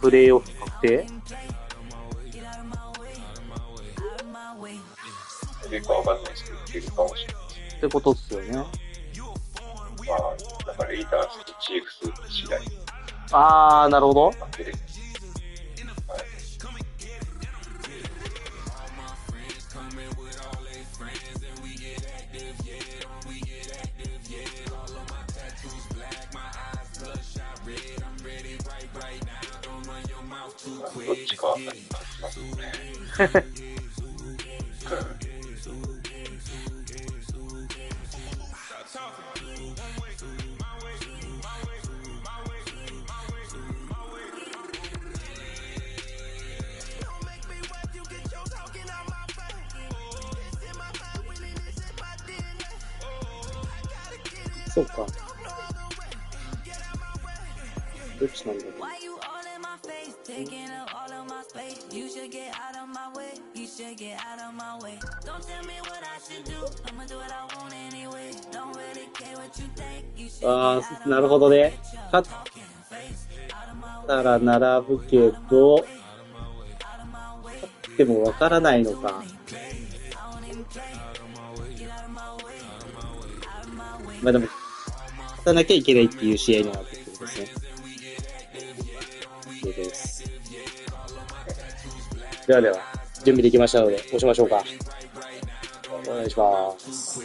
プレーオフ確定出るかわかんないですけど、出るかもしれないってことっすよね。まあ、だからレイターズとチーフス次第。あー、なるほど。負けです。はい。どっちかは勝ちますね。そうか。どっちなんだろう。ああ、なるほどね。勝ったら並ぶけど、勝ってもわからないのか。まあでも、勝たなきゃいけないっていう試合になってくるんですね。いいです。ではでは、準備できましたので、押しましょうか。お願いします。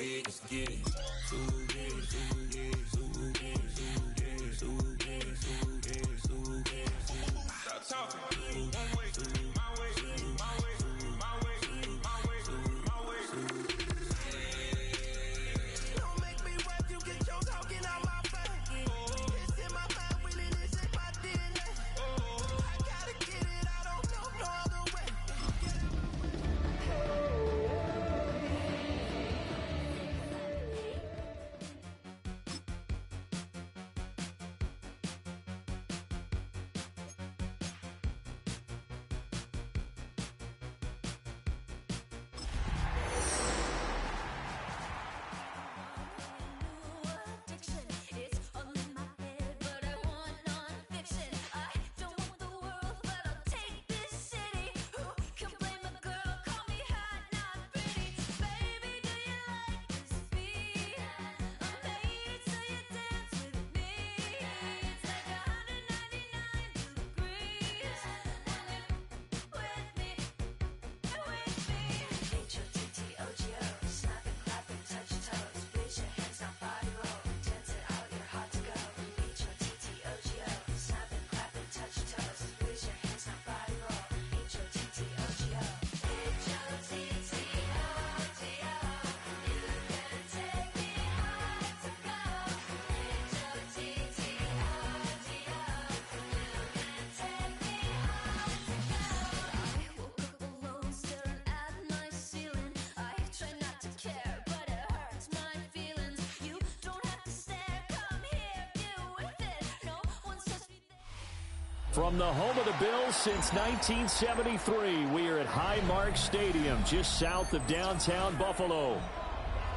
From the home of the Bills since 1973, we are at Highmark Stadium, just south of downtown Buffalo.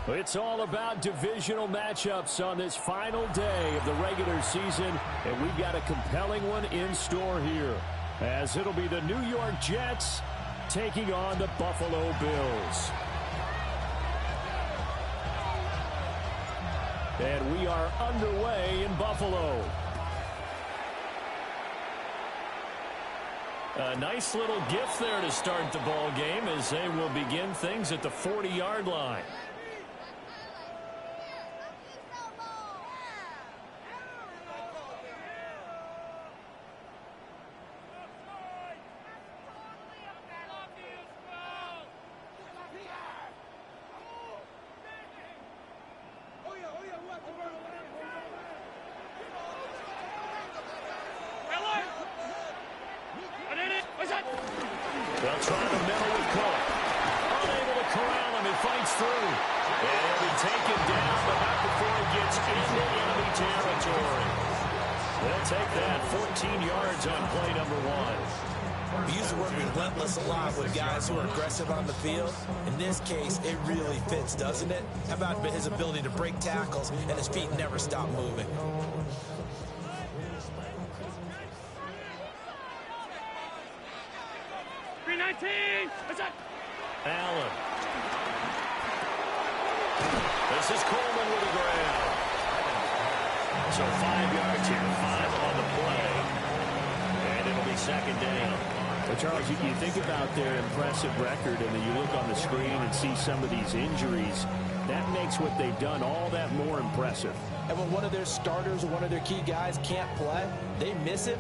It's all about divisional matchups on this final day of the regular season, and we've got a compelling one in store here, as it'll be the New York Jets taking on the Buffalo Bills. And we are underway in Buffalo. A nice little gift there to start the ball game as they will begin things at the 40-yard line. They'll try to middle with Cook. Unable to corral him. He fights through. And he'll be taken down, but not before he gets into enemy territory. They'll take that 14 yards on play number one. We use the word relentless a lot with guys who are aggressive on the field. In this case, it really fits, doesn't it? How about his ability to break tackles and his feet never stop moving? Allen. This is Coleman with a grab. So 5 yards here, 5 on the play. And it'll be second down. Well, Charles, you think about their impressive record, and then you look on the screen and see some of these injuries. That makes what they've done all that more impressive. And when one of their starters or one of their key guys can't play, they miss him,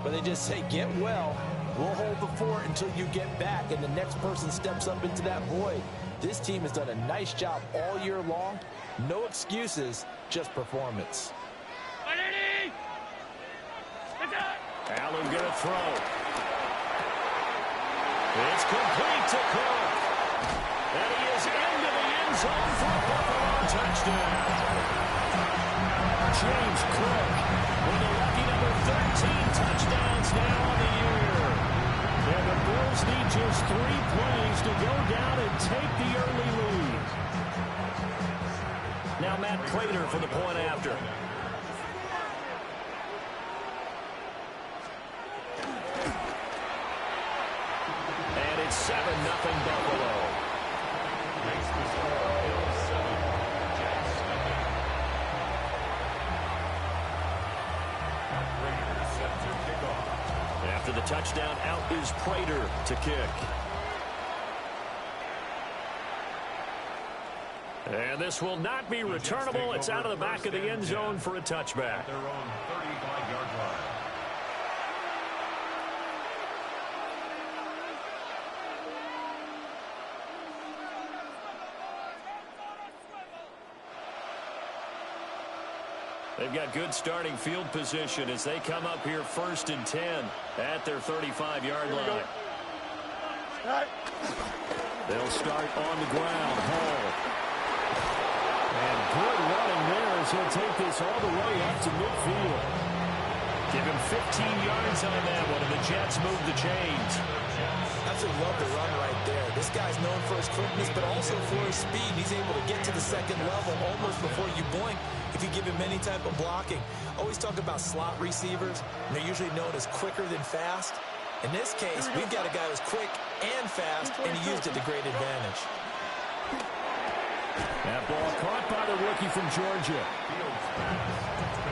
but they just say, get well. We'll hold the fort until you get back, and the next person steps up into that void. This team has done a nice job all year long. No excuses, just performance. Allen going to throw. It's complete to Cook. And he is into the end zone for a Buffalo touchdown. James Cook with a lucky number 13 touchdowns now on the year. And the Bills need just 3 plays to go down and take the early lead. Now Matt Prater for the point after. And it's 7-0 Buffalo. After the touchdown, out is Prater to kick. And this will not be returnable. It's out of the back of the end zone for a touchback. Their own 35-yard line. They've got good starting field position as they come up here 1st and 10 at their 35-yard line. They'll start on the ground. Hall. And good running there as he'll take this all the way up to midfield. Give him 15 yards on that one, and the Jets move the chains. Absolutely love the run right there. This guy's known for his quickness, but also for his speed. He's able to get to the second level almost before you blink if you give him any type of blocking. Always talk about slot receivers, and they're usually known as quicker than fast. In this case, we've got a guy who's quick and fast, and he used it to great advantage. That ball caught by the rookie from Georgia.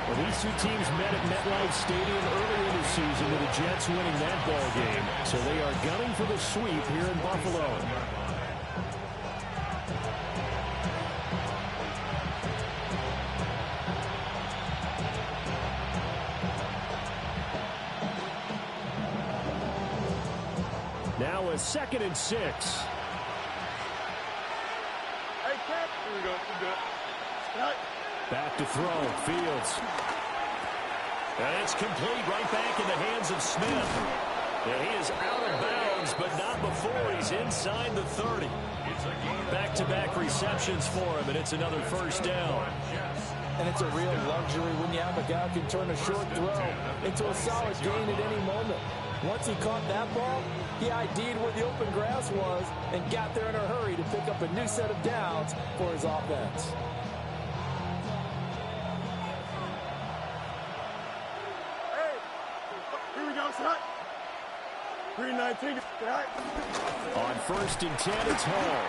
Well, these two teams met at MetLife Stadium earlier in the season with the Jets winning that ball game. So they are gunning for the sweep here in Buffalo. Now a 2nd and 6. Back to throw, Fields. And it's complete right back in the hands of Smith. And he is out of bounds, but not before he's inside the 30. Back-to-back receptions for him, and it's another 1st down. And it's a real luxury when you have a guy who can turn a short throw into a solid gain at any moment. Once he caught that ball, he ID'd where the open grass was and got there in a hurry to pick up a new set of downs for his offense. On 1st and 10, it's Hall.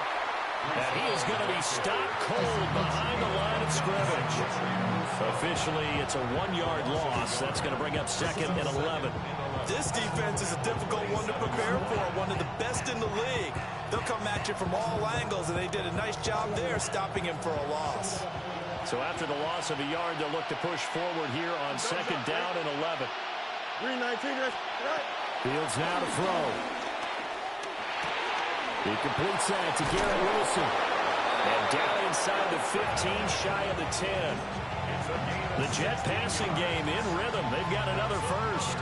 And he is going to be stopped cold behind the line of scrimmage. Officially, it's a 1-yard loss. That's going to bring up 2nd and 11. This defense is a difficult one to prepare for, one of the best in the league. They'll come at you from all angles, and they did a nice job there stopping him for a loss. So after the loss of a yard, they'll look to push forward here on 2nd down and 11. 319, Fields now to throw. He completes that to Garrett Wilson. And down inside the 15, shy of the 10. The Jet passing game in rhythm. They've got another 1st.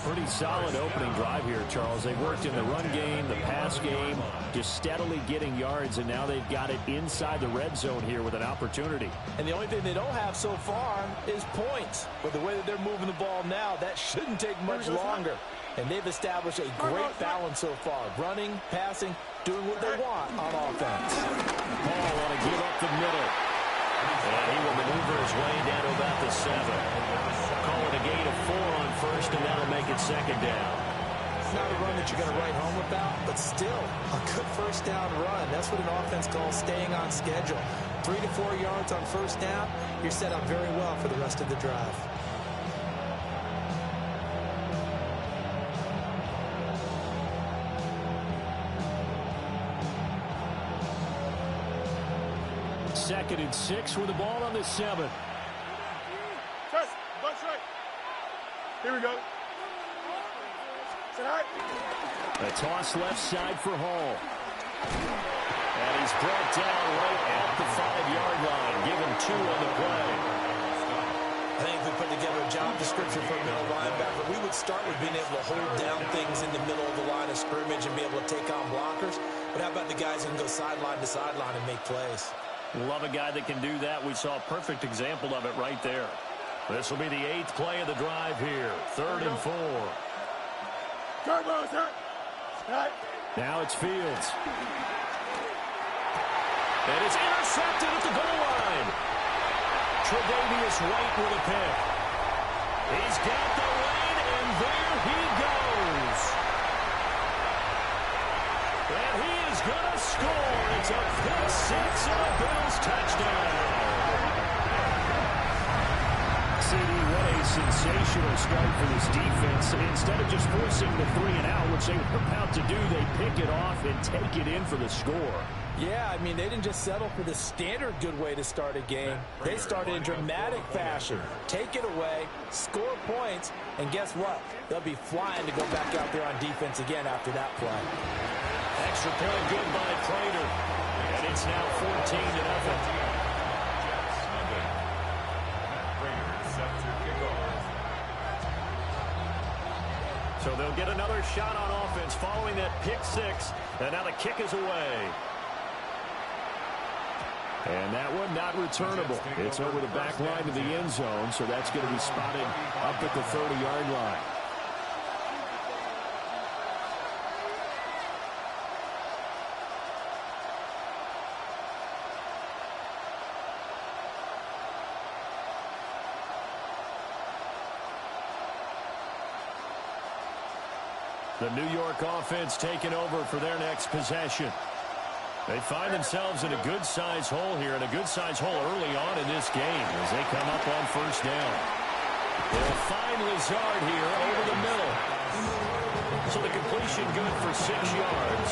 Pretty solid opening drive here, Charles. They worked in the run game, the pass game, just steadily getting yards, and now they've got it inside the red zone here with an opportunity. And the only thing they don't have so far is points. But the way that they're moving the ball now, that shouldn't take much longer. And they've established a great balance so far. Running, passing, doing what they want on offense. Ball want to give up the middle. And he will maneuver his way down to about the 7. Call it a gain of 4 on 1st, and that'll make it 2nd down. it's not a run that you're going to write home about, but still a good first down run. That's what an offense calls staying on schedule. 3 to 4 yards on first down, you're set up very well for the rest of the drive. Second and 6 with the ball on the 7. Trust, bunch right. Here we go. Sit high. A toss left side for Hall. And he's brought down right at the 5-yard line. Give him 2 on the play. I think if we put together a job description for a middle linebacker, we would start with being able to hold down things in the middle of the line of scrimmage and be able to take on blockers. But how about the guys who can go sideline to sideline and make plays? Love a guy that can do that. We saw a perfect example of it right there. This will be the 8th play of the drive here. 3rd and 4. Turbo, sir. Right. Now it's Fields. And it's intercepted at the goal line. Tre'Davious White with a pick. He's got the lead, and there he goes. And he is going to score. It's a pick 6 and a Bills touchdown. What a sensational start for this defense. Instead of just forcing the 3-and-out, which they were about to do, they pick it off and take it in for the score. Yeah, I mean, they didn't just settle for the standard good way to start a game. They started in dramatic fashion. Take it away, score points, and guess what? They'll be flying to go back out there on defense again after that play. Extra point good by Prater. And it's now 14-0. So they'll get another shot on offense following that pick 6. And now the kick is away. And that one not returnable. It's over the back line of the end zone, so that's going to be spotted up at the 30-yard line. The New York offense taking over for their next possession. They find themselves in a good-sized hole here, and a good-sized hole early on in this game as they come up on first down. They'll find Lazard here over the middle. So the completion good for 6 yards,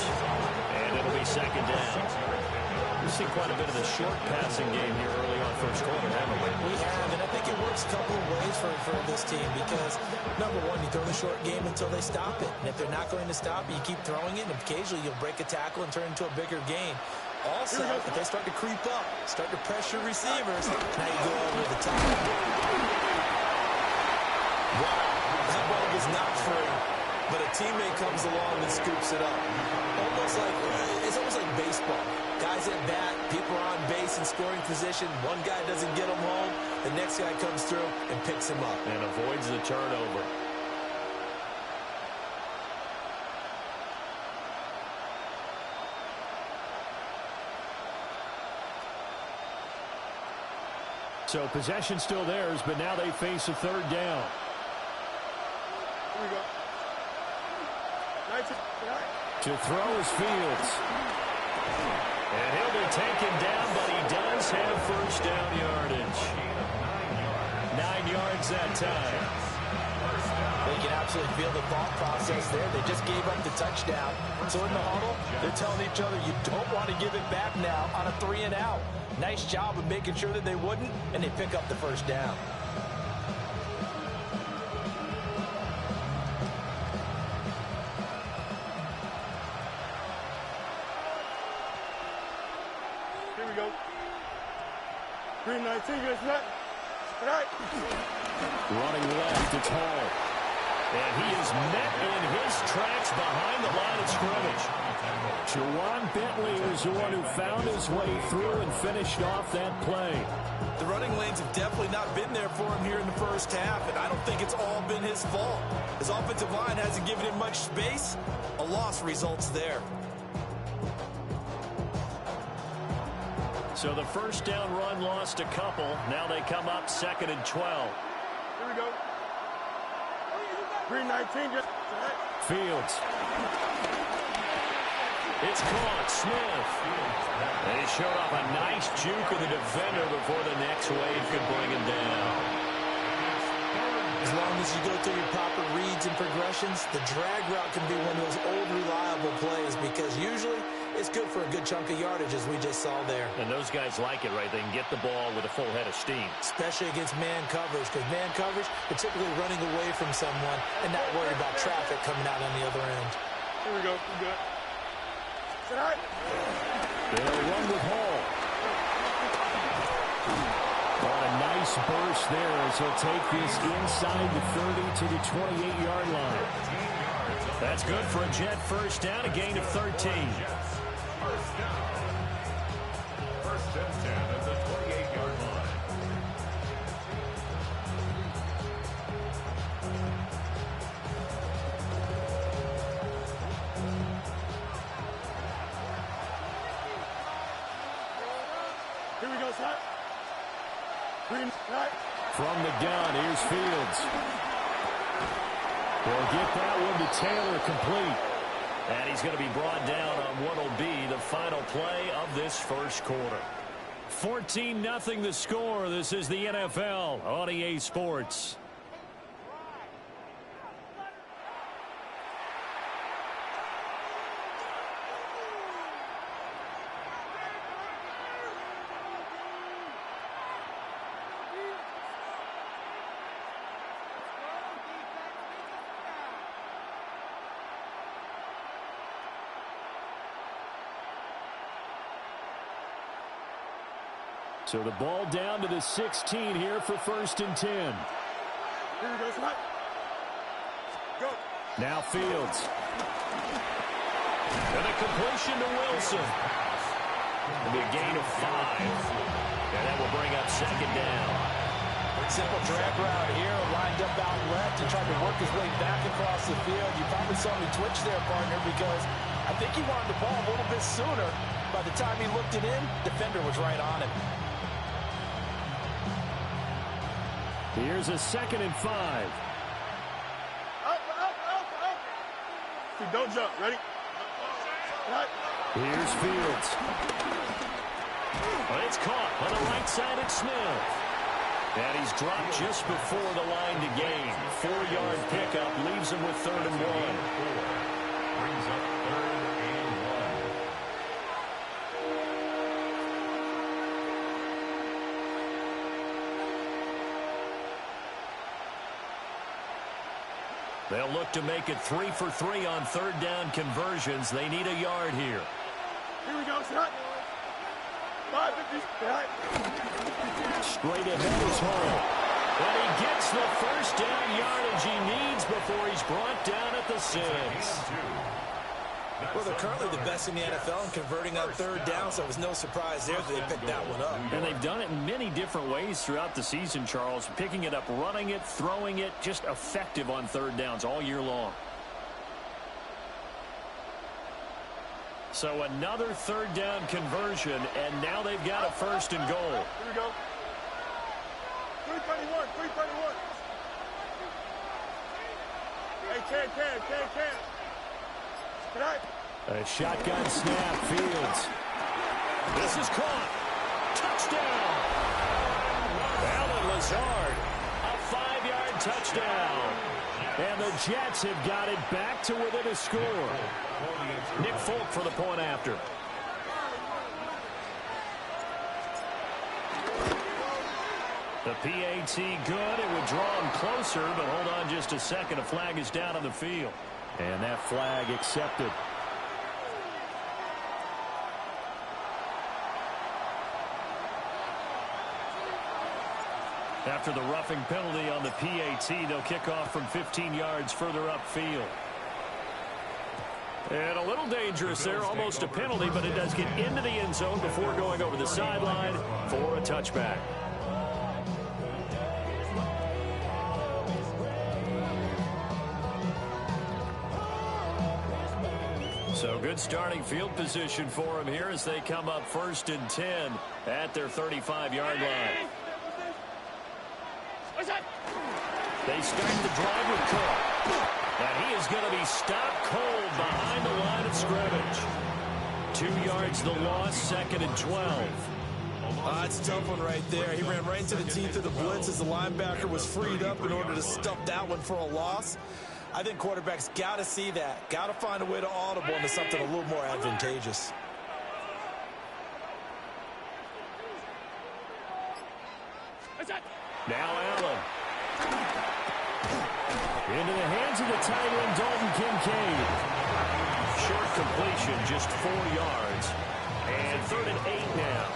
and it'll be second down. We've seen quite a bit of the short passing game here early on first quarter, haven't we? We have, and I think it works a couple of ways for this team because, number one, you throw the short game until they stop it. And if they're not going to stop it, you keep throwing it, and occasionally you'll break a tackle and turn it into a bigger gain. Also, if they start to creep up, start to pressure receivers, now you go over the top. Wow, that ball was not free, but a teammate comes along and scoops it up. It's almost like baseball. Guys at bat, people are on base in scoring position. One guy doesn't get him home. The next guy comes through and picks him up. And avoids the turnover. So possession still theirs, but now they face a third down. Here we go. To throw is Fields. And he'll be taken down, but he does have first down yardage. 9 yards that time. They can absolutely feel the thought process there. They just gave up the touchdown. So in the huddle, they're telling each other, you don't want to give it back now on a 3-and-out. Nice job of making sure that they wouldn't, and they pick up the first down. Here we go. 319, good snap. Right. Running left, it's Hall. And he is met in his tracks behind the line of scrimmage. Jawan Bentley is the one who found his way through and finished off that play. The running lanes have definitely not been there for him here in the first half, and I don't think it's all been his fault. His offensive line hasn't given him much space. A loss results there. So the first down run lost a couple. Now they come up 2nd and 12. Here we go. 319, just Fields. It's caught. Smith. They showed off a nice juke of the defender before the next wave could bring him down. As long as you go through your proper reads and progressions, the drag route can be one of those old reliable plays because usually it's good for a good chunk of yardage, as we just saw there. And those guys like it, right? They can get the ball with a full head of steam. Especially against man coverage, because man coverage, they're typically running away from someone and not worried about traffic coming out on the other end. Here we go. We're good. They'll run with Hall. Got a nice burst there as he'll take this inside the 30 to the 28-yard line. That's good for a Jet first down, a gain of 13. First and 10 at the 28-yard line. Here we go, Scott. Green, right. From the gun, here's Fields. They'll get that one to Taylor complete. And he's going to be brought down on what will be the final play of this first quarter. 14-0 the score. This is the NFL on EA Sports. So the ball down to the 16 here for first and 10. Here we go, Scott. Go. Now Fields. And a completion to Wilson. It'll be a gain of 5. And that will bring up second down. Simple drag route here, lined up out left and tried to work his way back across the field. You probably saw me twitch there, partner, because I think he wanted the ball a little bit sooner. By the time he looked it in, defender was right on him. Here's a 2nd and 5. Up. See, don't jump. Ready? Right. Here's Fields. But it's caught on the right side at Smith. And he's dropped just before the line to gain. 4-yard pickup leaves him with 3rd and 1. Brings up 3rd and 1. They'll look to make it 3 for 3 on 3rd down conversions. They need a yard here. Here we go, Scott. 550. Right. Straight ahead is Hall. And he gets the first down yardage he needs before he's brought down at the 6. Well, they're currently the best in the NFL in converting on 3rd down, so it was no surprise there that they picked that one up. And they've done it in many different ways throughout the season, Charles. Picking it up, running it, throwing it, just effective on 3rd downs all year long. So another 3rd down conversion, and now they've got a 1st and goal. Here we go. 331. Hey, can. Right. A shotgun snap, Fields. This is caught. Touchdown. Alan Lazard, a 5-yard touchdown. And the Jets have got it back to within a score. Nick Folk for the point after. The PAT good. It would draw him closer, but hold on just a second. A flag is down on the field. And that flag accepted. After the roughing penalty on the PAT, they'll kick off from 15 yards further upfield. And a little dangerous there, almost a penalty, but it does get into the end zone before going over the sideline for a touchback. So good starting field position for him here as they come up 1st and 10 at their 35-yard line. They start the drive with Cook. And he is going to be stopped cold behind the line of scrimmage. 2 yards the loss, 2nd and 12. It's a tough one right there. He ran right into the teeth of the blitz as the linebacker was freed up in order to stuff that one for a loss. I think quarterbacks got to see that. Got to find a way to audible into something a little more advantageous. Now Allen. Into the hands of the tight end, Dalton Kincaid. Short completion, just 4 yards. And 3rd and 8 now.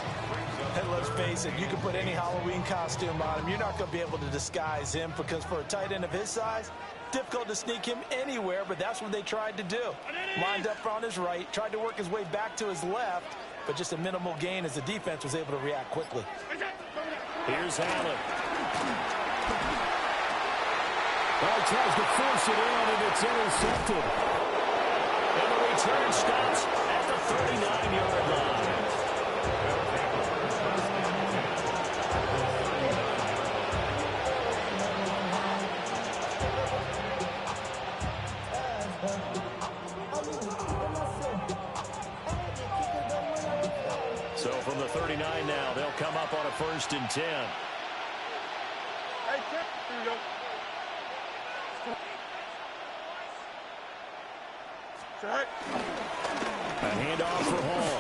And let's face it, you can put any Halloween costume on him. You're not going to be able to disguise him because for a tight end of his size, difficult to sneak him anywhere, but that's what they tried to do. Lined up on his right, tried to work his way back to his left, but just a minimal gain as the defense was able to react quickly. Here's Allen. Well, tries to force it in, and it's intercepted. And the return stops at the 39-yard line. So from the 39 now, they'll come up on a 1st and 10. Hey, here we go. A handoff for Hall.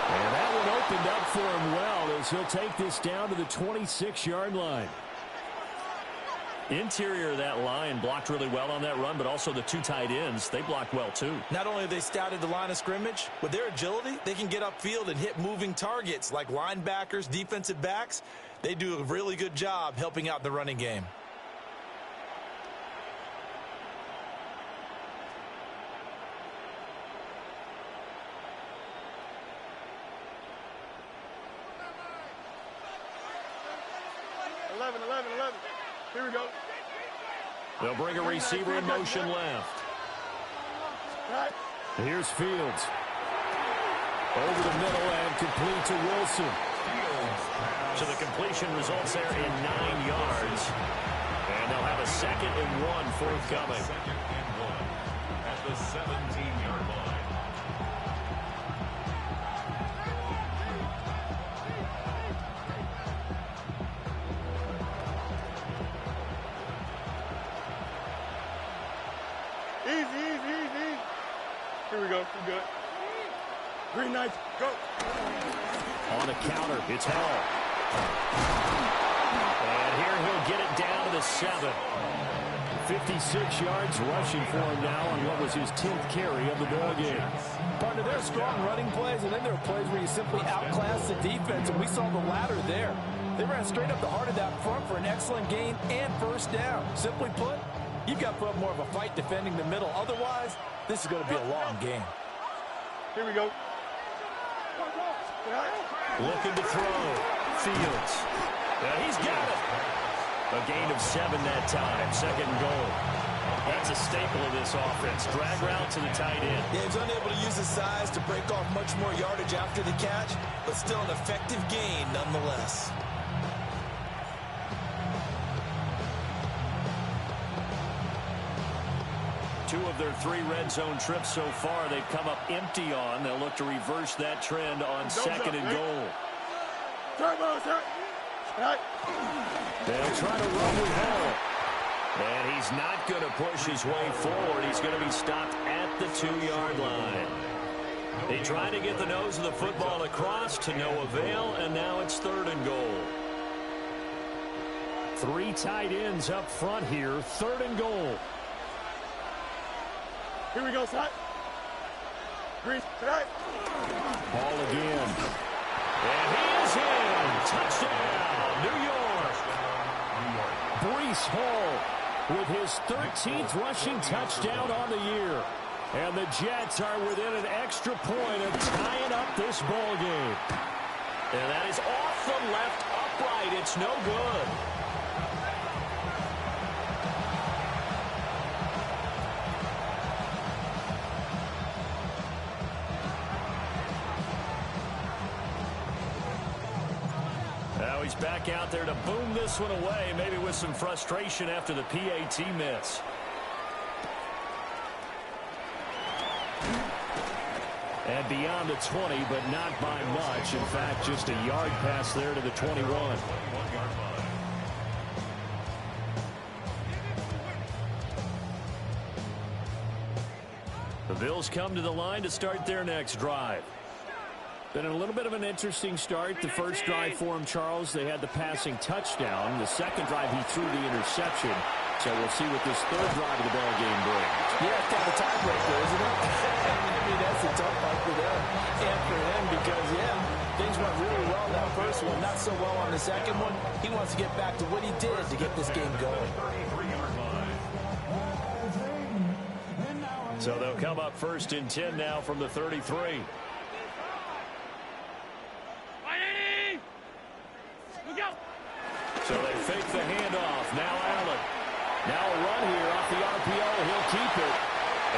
And that one opened up for him well as he'll take this down to the 26-yard line. Interior of that line blocked really well on that run, but also the 2 tight ends, they blocked well too. Not only have they scouted the line of scrimmage, with their agility, they can get upfield and hit moving targets like linebackers, defensive backs. They do a really good job helping out the running game. Here we go. They'll bring a receiver in motion left. Here's Fields. Over the middle and complete to Wilson. So the completion results there in 9 yards. And they'll have a 2nd and 1 forthcoming. 2nd and 1 at the 17-yard line. Easy. Here we go. We're good. Green Knights, go. On a counter, it's Hall. And here he'll get it down to the 7. 56 yards rushing for him now on what was his 10th carry of the ball game. Partner, there are strong running plays, and then there are plays where you simply outclass the defense, and we saw the latter there. They ran straight up the heart of that front for an excellent gain and 1st down. Simply put, you've got to put up more of a fight defending the middle. Otherwise, this is going to be a long game. Here we go. Looking to throw. Fields. He's got it. A gain of 7 that time. 2nd and goal. That's a staple of this offense. Drag route to the tight end. Yeah, he's unable to use his size to break off much more yardage after the catch, but still an effective gain nonetheless. Two of their 3 red zone trips so far, they've come up empty on. They'll look to reverse that trend on 2nd and goal. They'll try to run with Hall. And he's not going to push his way forward. He's going to be stopped at the 2-yard line. They tried to get the nose of the football across to no avail, and now it's 3rd and goal. 3 tight ends up front here, 3rd and goal. Here we go, son. Green, tonight. Ball again. And he is in. Touchdown, New York. Breece Hall with his 13th rushing touchdown on the year. And the Jets are within an extra point of tying up this ball game. And that is off the left upright. It's no good. he's back out there to boom this one away, maybe with some frustration after the PAT miss. And beyond the 20, but not by much. In fact, just a yard pass there to the 21. The Bills come to the line to start their next drive. Been a little bit of an interesting start. The first drive for him, Charles, they had the passing touchdown. The second drive, he threw the interception. So we'll see what this third drive of the ball game brings. Yeah, it's kind of a tiebreaker, isn't it? I mean, that's a tough part for them and for him because, yeah, things went really well that first one, not so well on the second one. He wants to get back to what he did to get this game going. So they'll come up 1st and 10 now from the 33. So they fake the handoff. Now Allen. Now a run here off the RPO. He'll keep it.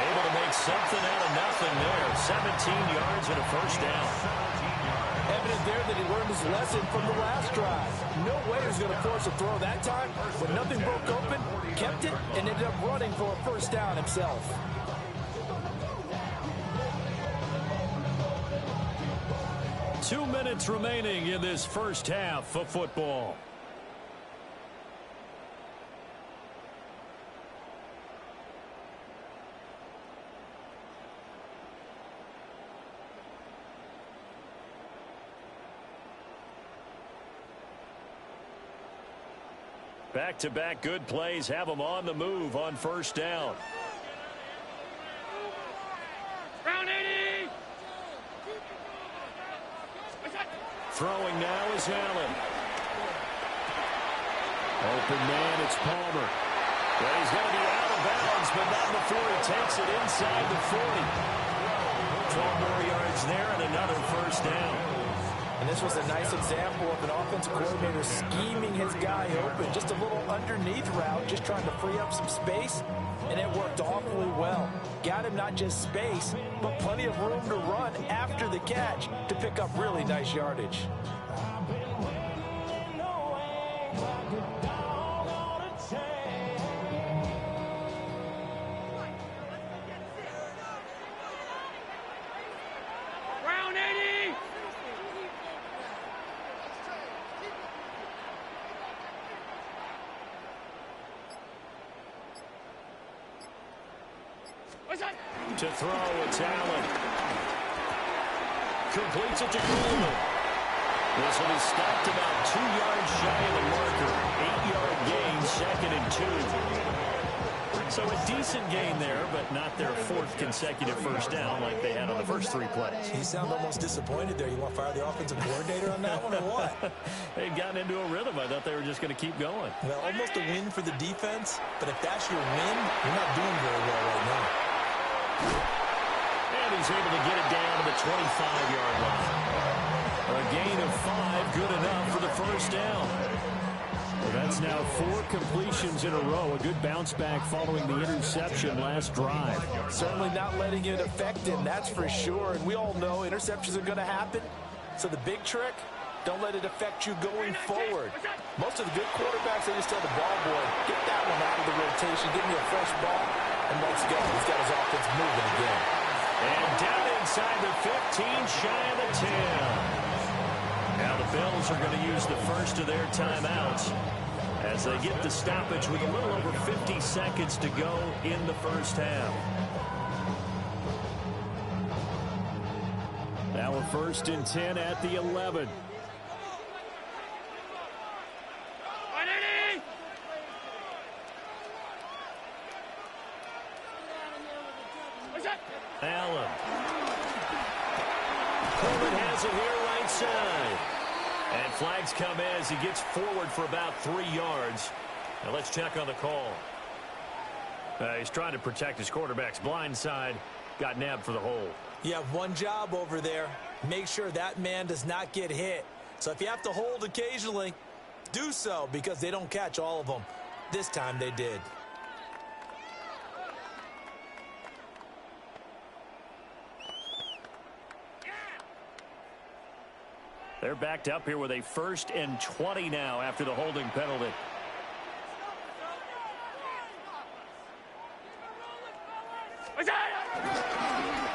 Able to make something out of nothing there. 17 yards and a first down. Evident there that he learned his lesson from the last drive. No way he was going to force a throw that time. When nothing broke open, kept it, and ended up running for a first down himself. Two minutes remaining in this first half of football. Back-to-back good plays have them on the move on first down. Round 80. Throwing now is Allen. Open man, it's Palmer. Well, he's going to be out of bounds, but not before he takes it inside the 40. 12 more yards there and another first down. And this was a nice example of an offensive coordinator scheming his guy open. Just a little underneath route, just trying to free up some space, and it worked awfully well. Got him not just space, but plenty of room to run after the catch to pick up really nice yardage. To throw, it's Allen. Completes it to Coleman. This one is stopped about 2 yards shy of the marker. 8-yard gain, 2nd and 2. So a decent gain there, but not their 4th consecutive first down like they had on the first 3 plays. You sound almost disappointed there. You want to fire the offensive coordinator on that one or what? They'd gotten into a rhythm. I thought they were just going to keep going. Well, almost a win for the defense, but if that's your win, you're not doing very well right now. And he's able to get it down to the 25-yard line. A gain of 5, good enough for the first down. Well, that's now 4 completions in a row. A good bounce back following the interception last drive. Certainly not letting it affect him, that's for sure. And we all know interceptions are going to happen. So the big trick, don't let it affect you going forward. Most of the good quarterbacks, they just tell the ball boy, get that one out of the rotation, give me a fresh ball, and let's go. He's got his offense moving again. And down inside the 15, shy of the 10. Now the Bills are going to use the first of their timeouts as they get the stoppage with a little over 50 seconds to go in the first half. Now a 1st and 10 at the 11. Allen. Coleman has it here right side. And flags come as he gets forward for about 3 yards. Now let's check on the call. He's trying to protect his quarterback's blind side. Got nabbed for the hold. You have one job over there. Make sure that man does not get hit. So if you have to hold occasionally, do so because they don't catch all of them. This time they did. They're backed up here with a 1st and 20 now after the holding penalty.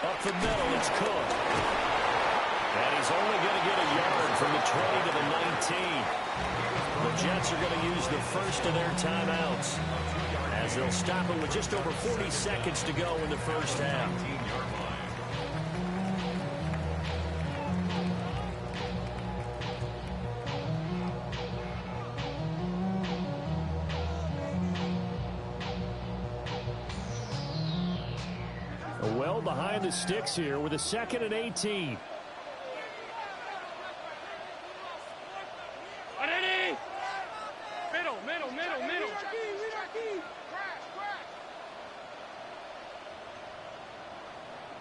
Up the middle, it's Cook. And he's only going to get a yard from the 20 to the 19. The Jets are going to use the first of their timeouts, as they'll stop it with just over 40 seconds to go in the first half. Well behind the sticks here with a 2nd and 18.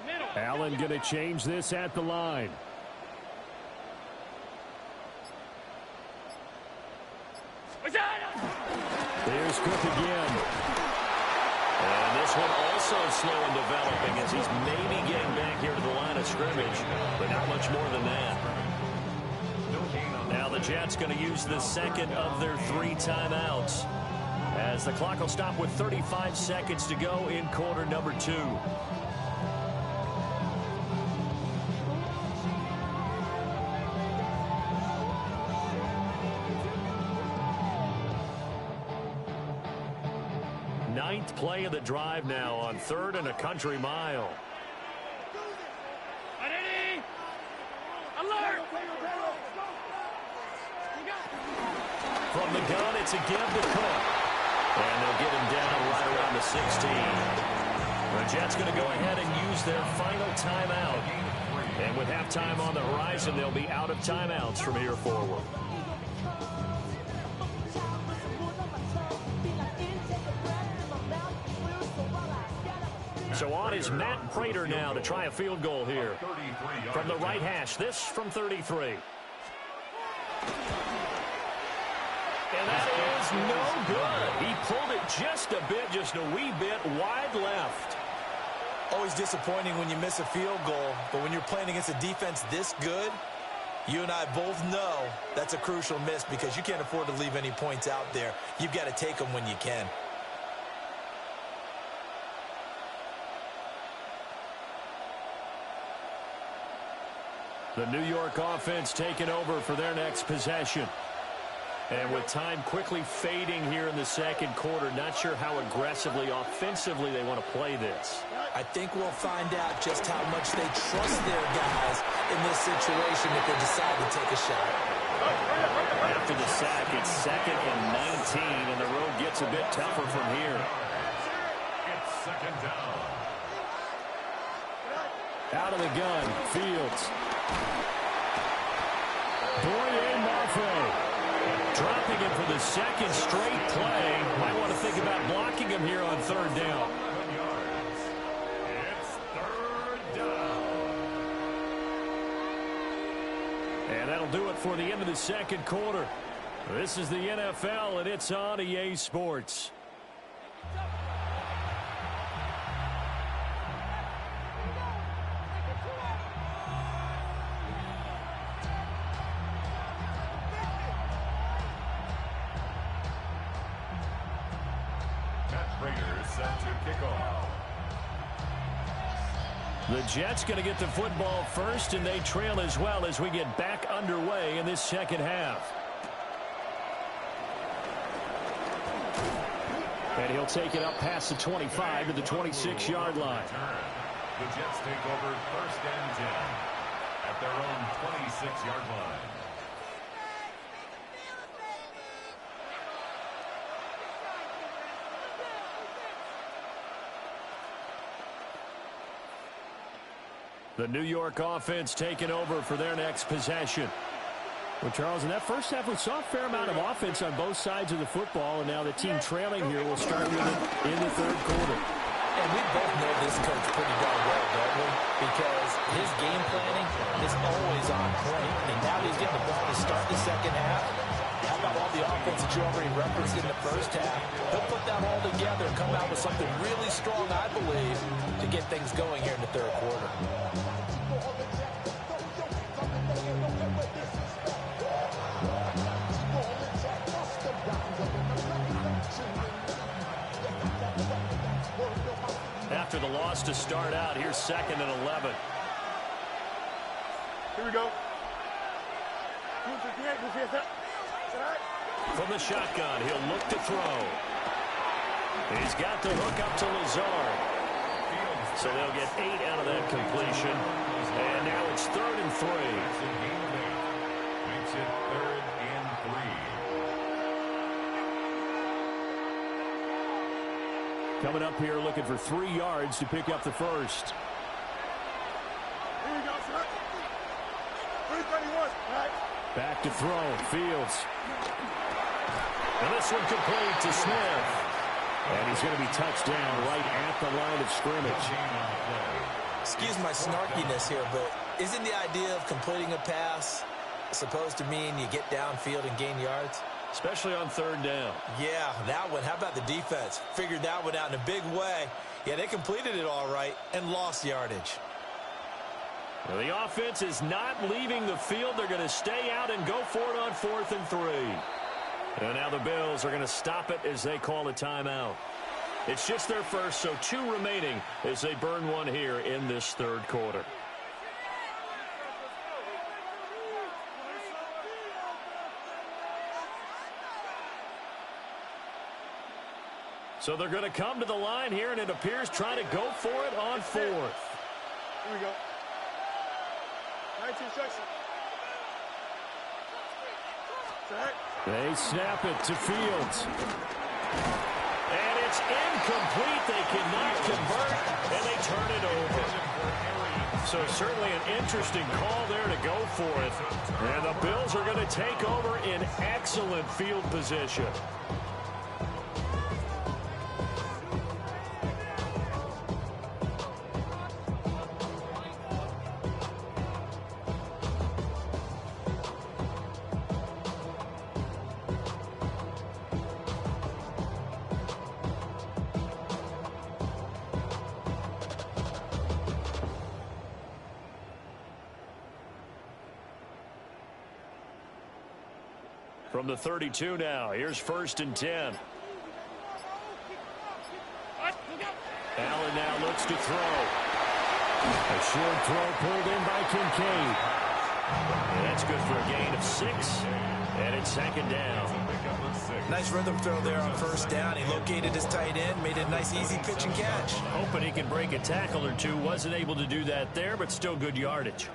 Middle. Allen going to change this at the line. There's Cook again. And this one also slow in developing as he's maybe getting back here to the line of scrimmage, but not much more than that. Now the Jets going to use the 2nd of their 3 timeouts, as the clock will stop with 35 seconds to go in quarter number 2. Ninth play of the drive now on 3rd and a country mile. From the gun, it's a give to Cook. And they'll get him down right around the 16. The Jets going to go ahead and use their final timeout. And with halftime on the horizon, they'll be out of timeouts from here forward. So on is Matt Prater now to try a field goal here. From the right hash, this from 33. And that is no good. He pulled it just a wee bit wide left. Always disappointing when you miss a field goal, but when you're playing against a defense this good, you and I both know that's a crucial miss because you can't afford to leave any points out there. You've got to take them when you can. The New York offense taking over for their next possession. And with time quickly fading here in the 2nd quarter, not sure how aggressively, offensively they want to play this. I think we'll find out just how much they trust their guys in this situation if they decide to take a shot. After the sack, it's 2nd and 19, and the road gets a bit tougher from here. It's 2nd down. Out of the gun, Fields. Boye Mafe. Dropping him for the 2nd straight play. Might want to think about blocking him here on 3rd down. It's 3rd down. And that'll do it for the end of the 2nd quarter. This is the NFL, and it's on EA Sports. The Jets going to get the football first, and they trail as well as we get back underway in this 2nd half. And he'll take it up past the 25 to the 26-yard line. The Jets take over 1st and 10 at their own 26-yard line. The New York offense taking over for their next possession. Well, Charles, in that first half, we saw a fair amount of offense on both sides of the football, and now the team trailing here will start with it in the 3rd quarter. And we both know this coach pretty darn well, don't we? Because his game planning is always on point, and now he's getting the ball to start the 2nd half. How about all the offense that you already referenced in the first half? He'll put that all together and come out with something really strong, I believe, to get things going here in the 3rd quarter. with a loss to start out. Here's 2nd and 11. Here we go. From the shotgun, he'll look to throw. He's got the hook up to Lazard. So they'll get 8 out of that completion. And now it's 3rd and 3. Makes it 3rd and 3. Coming up here looking for 3 yards to pick up the first. Here we go, sir. 331. Back to throw. Fields. And this one complete to Smith. And he's going to be touched down right at the line of scrimmage. Excuse my snarkiness here, but isn't the idea of completing a pass supposed to mean you get downfield and gain yards? Especially on 3rd down. Yeah, that one. How about the defense? Figured that one out in a big way. Yeah, they completed it all right and lost yardage. Well, the offense is not leaving the field. They're going to stay out and go for it on 4th and 3. And now the Bills are going to stop it as they call a timeout. It's just their first, so 2 remaining as they burn one here in this 3rd quarter. So they're going to come to the line here, and it appears trying to go for it on 4th. Here we go. 19 seconds. They snap it to Fields. And it's incomplete. They cannot convert, and they turn it over. So certainly an interesting call there to go for it. And the Bills are going to take over in excellent field position. From the 32 now, here's 1st and 10. Allen now looks to throw. A short throw pulled in by Kincaid. And that's good for a gain of 6. And it's 2nd down. Nice rhythm throw there on 1st down. He located his tight end, made it a nice easy pitch and catch. Hoping he can break a tackle or 2. Wasn't able to do that there, but still good yardage.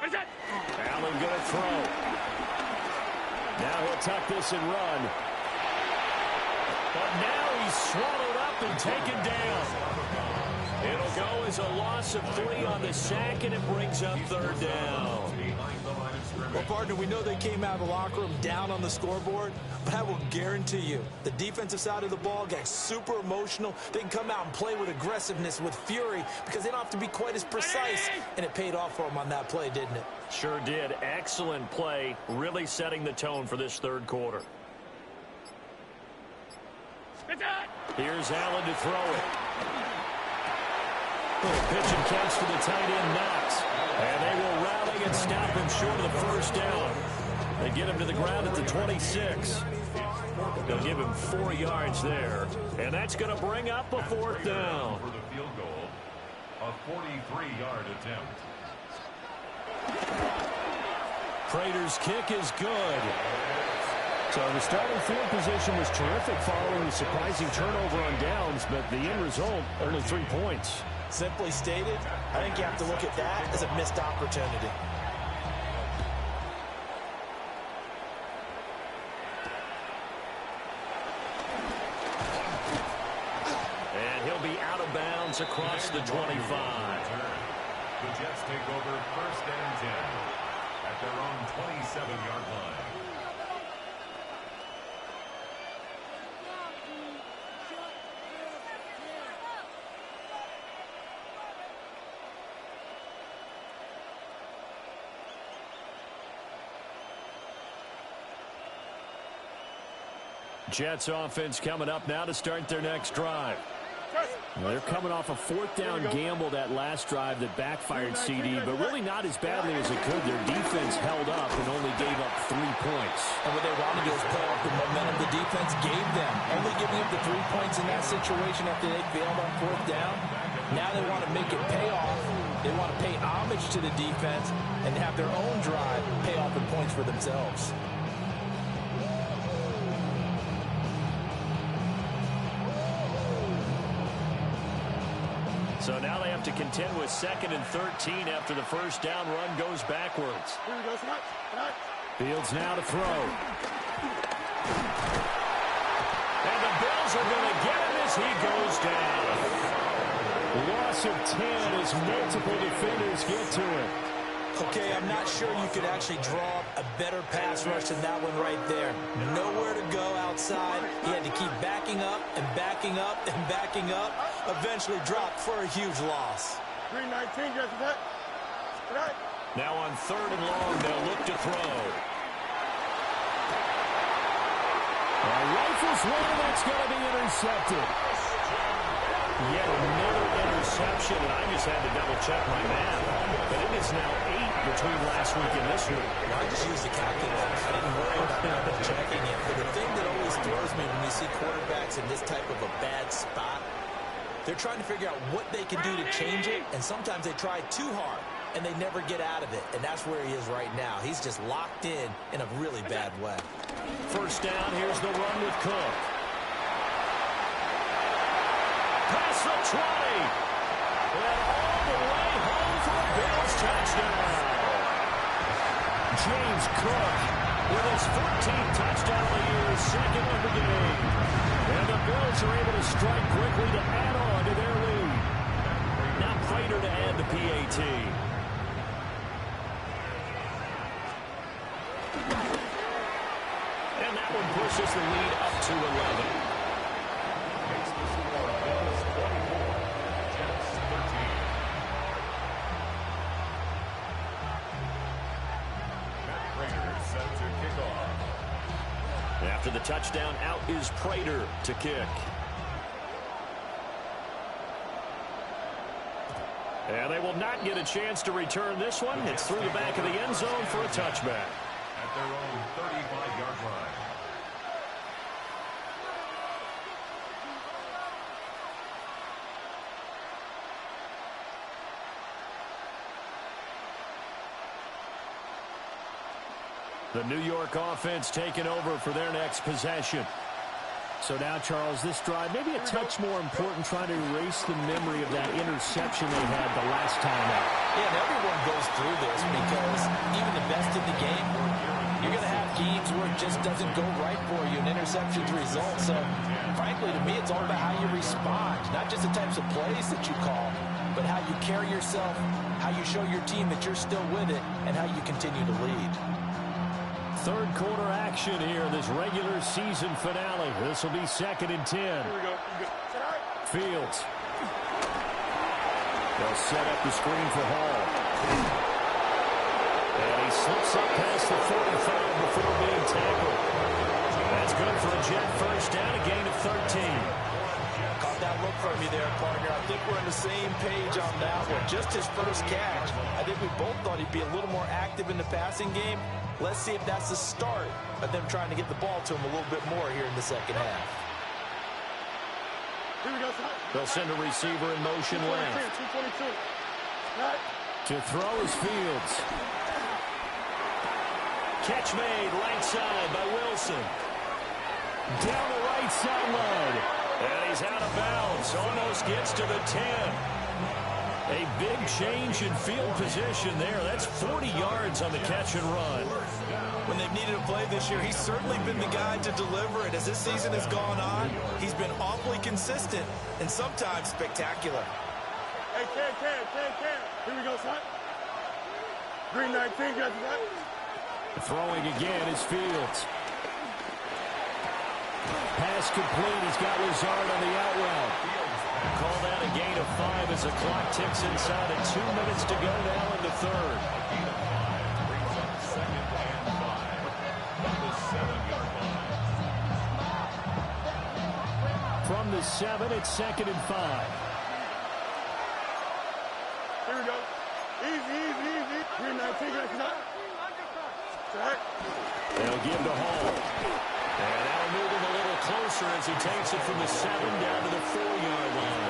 Allen going to throw. Now he'll tuck this and run. But now he's swallowed up and taken down. It'll go as a loss of 3 on the sack, and it brings up 3rd down. Well, partner, we know they came out of the locker room down on the scoreboard, but I will guarantee you the defensive side of the ball got super emotional. They can come out and play with aggressiveness, with fury, because they don't have to be quite as precise, and it paid off for them on that play, didn't it? Sure did. Excellent play, really setting the tone for this 3rd quarter. Here's Allen to throw it. Little pitch and catch to the tight end, Knox. And they will rally and stop him short of the 1st down. They get him to the ground at the 26. They'll give him 4 yards there. And that's going to bring up a 4th down. For the field goal, a 43-yard attempt. Prater's kick is good. So the starting field position was terrific following the surprising turnover on downs, but the end result, only 3 points. Simply stated, I think you have to look at that as a missed opportunity. And he'll be out of bounds across the 25. The Jets take over 1st and 10 at their own 27-yard line. Jets offense coming up now to start their next drive. Well, they're coming off a fourth down gamble that last drive that backfired CD, but really not as badly as it could. Their defense held up and only gave up 3 points. And what they wanted to do is play off the momentum the defense gave them. Only giving up the 3 points in that situation after they failed on fourth down. Now they want to make it pay off. They want to pay homage to the defense and have their own drive pay off in points for themselves. So now they have to contend with 2nd and 13 after the first down run goes backwards. Here we go, Scott. Fields now to throw. And the Bills are going to get him as he goes down. Loss of 10 as multiple defenders get to him. Okay, I'm not sure you could actually draw up a better pass rush than that one right there. Nowhere to go outside. He had to keep backing up and backing up and backing up. Eventually dropped for a huge loss. 319, Jesse, that. Now on 3rd and long, they'll look to throw. Rifles one, that's going to be intercepted. Yet another interception, and I just had to double-check my math. But it is now 8 between last week and this week. Well, I just used the calculator. I didn't worry about double-checking it. But the thing that always throws me when you see quarterbacks in this type of a bad spot, they're trying to figure out what they can do to change it, and sometimes they try too hard, and they never get out of it. And that's where he is right now. He's just locked in a really bad way. First down, here's the run with Cook. Past the 20. And all the way home for a Bills touchdown. James Cook with his 14th touchdown of the year, 2nd of the game. And the Bills are able to strike quickly to add on to their lead. Now Prater to add the PAT. And that one pushes the lead up to 11. After the touchdown, out is Prater to kick. And they will not get a chance to return this one. It's through the back of the end zone for a touchback. At their own 35-yard line. The New York offense taking over for their next possession. So now, Charles, this drive maybe a touch more important, trying to erase the memory of that interception they had the last time out. Yeah, and everyone goes through this because even the best in the game, you're going to have games where it just doesn't go right for you, and interceptions result. So, frankly, to me, it's all about how you respond, not just the types of plays that you call, but how you carry yourself, how you show your team that you're still with it, and how you continue to lead. Third quarter action here in this regular season finale. This will be 2nd and 10. Here we go. Fields. They'll set up the screen for Hall. And he slips up past the 45 before being tackled. That's good for a Jet first down, a gain of 13. Caught that look from you there, partner. I think we're on the same page on that one. Just his first catch. I think we both thought he'd be a little more active in the passing game. Let's see if that's the start of them trying to get the ball to him a little bit more here in the second half. Here we go, Scott. They'll send a receiver in motion left. 222. To throw is Fields. Catch made right side by Wilson. Down the right sideline. And he's out of bounds. Almost gets to the 10. A big change in field position there. That's 40 yards on the catch and run. When they've needed a play this year, he's certainly been the guy to deliver it. As this season has gone on, he's been awfully consistent and sometimes spectacular. Hey, Cam. Here we go, son. 319, got that. Throwing again is Fields. Pass complete. He's got Lazard on the out route. Call that a gain of 5 as the clock ticks inside and 2 minutes to go now in the third. From the the 7. It's 2nd and 5. Here we go. Easy. Green 19, that's not. They'll give to Hall. And that'll move him a little closer as he takes it from the 7 down to the 4-yard line.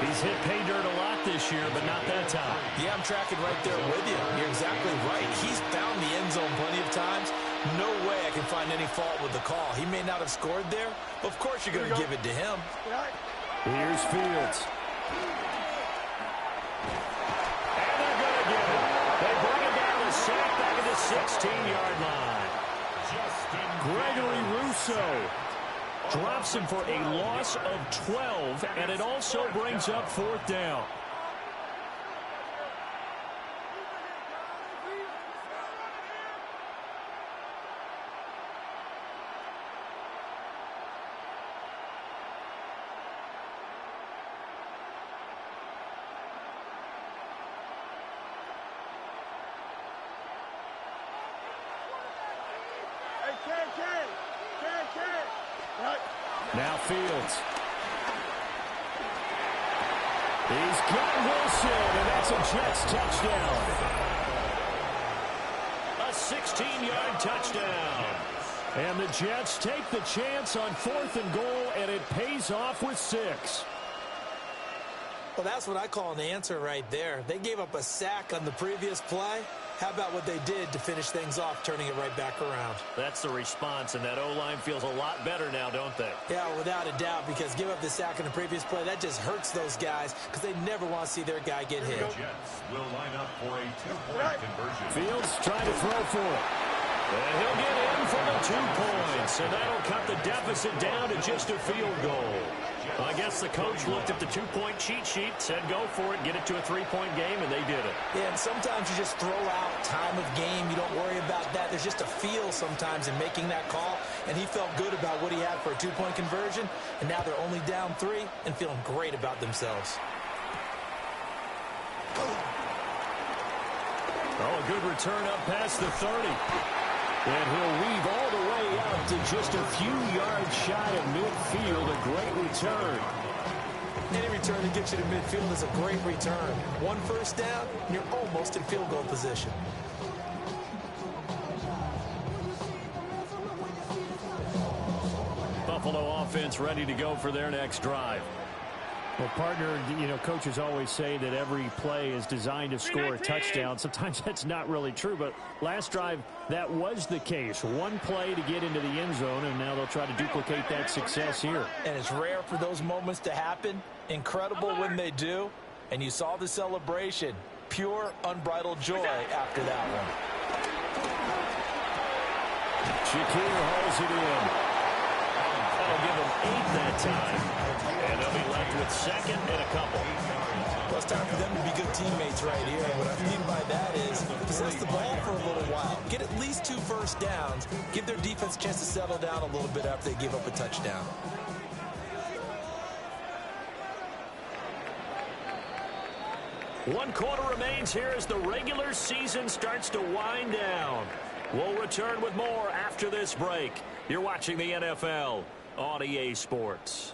He's hit pay dirt a lot this year, but not that time. Yeah, I'm tracking right there with you. You're exactly right. He's found the end zone plenty of times. No way I can find any fault with the call. He may not have scored there, but of course you're going to give it to him. Here's Fields. And they're going to get it. They bring it down to sack back at the 16-yard line. Gregory Rousseau drops him for a loss of 12, and it also brings up 4th down. Now Fields. He's got Wilson, and that's a Jets touchdown. A 16-yard touchdown. And the Jets take the chance on 4th and goal, and it pays off with 6. Well, that's what I call an answer right there. They gave up a sack on the previous play. How about what they did to finish things off, turning it right back around? That's the response, and that O-line feels a lot better now, don't they? Yeah, without a doubt, because give up the sack in the previous play, that just hurts those guys because they never want to see their guy get hit. The Jets will line up for a 2-point conversion. Fields trying to throw for it. And he'll get in for the 2 points, and that'll cut the deficit down to just a field goal. I guess the coach looked at the 2-point cheat sheet, said go for it, get it to a 3-point game, and they did it. Yeah, and sometimes you just throw out time of game. You don't worry about that. There's just a feel sometimes in making that call, and he felt good about what he had for a 2-point conversion, and now they're only down 3 and feeling great about themselves. Oh, a good return up past the 30. And he'll weave all the way out to just a few yards shy of midfield. A great return. Any return that gets you to midfield is a great return. 1 first down, and you're almost in field goal position. Buffalo offense ready to go for their next drive. Well, partner, you know, coaches always say that every play is designed to score a touchdown. Sometimes that's not really true, but last drive, that was the case. 1 play to get into the end zone, and now they'll try to duplicate that success here. And it's rare for those moments to happen. Incredible when they do. And you saw the celebration. Pure, unbridled joy after that one. Shakir holds it in. That'll give them 8 that time. And they'll be left with 2nd and a couple. Well, it's time for them to be good teammates right here. And what I mean by that is possess the ball for a little while. Get at least 2 first downs. Give their defense a chance to settle down a little bit after they give up a touchdown. One quarter remains here as the regular season starts to wind down. We'll return with more after this break. You're watching the NFL on EA Sports.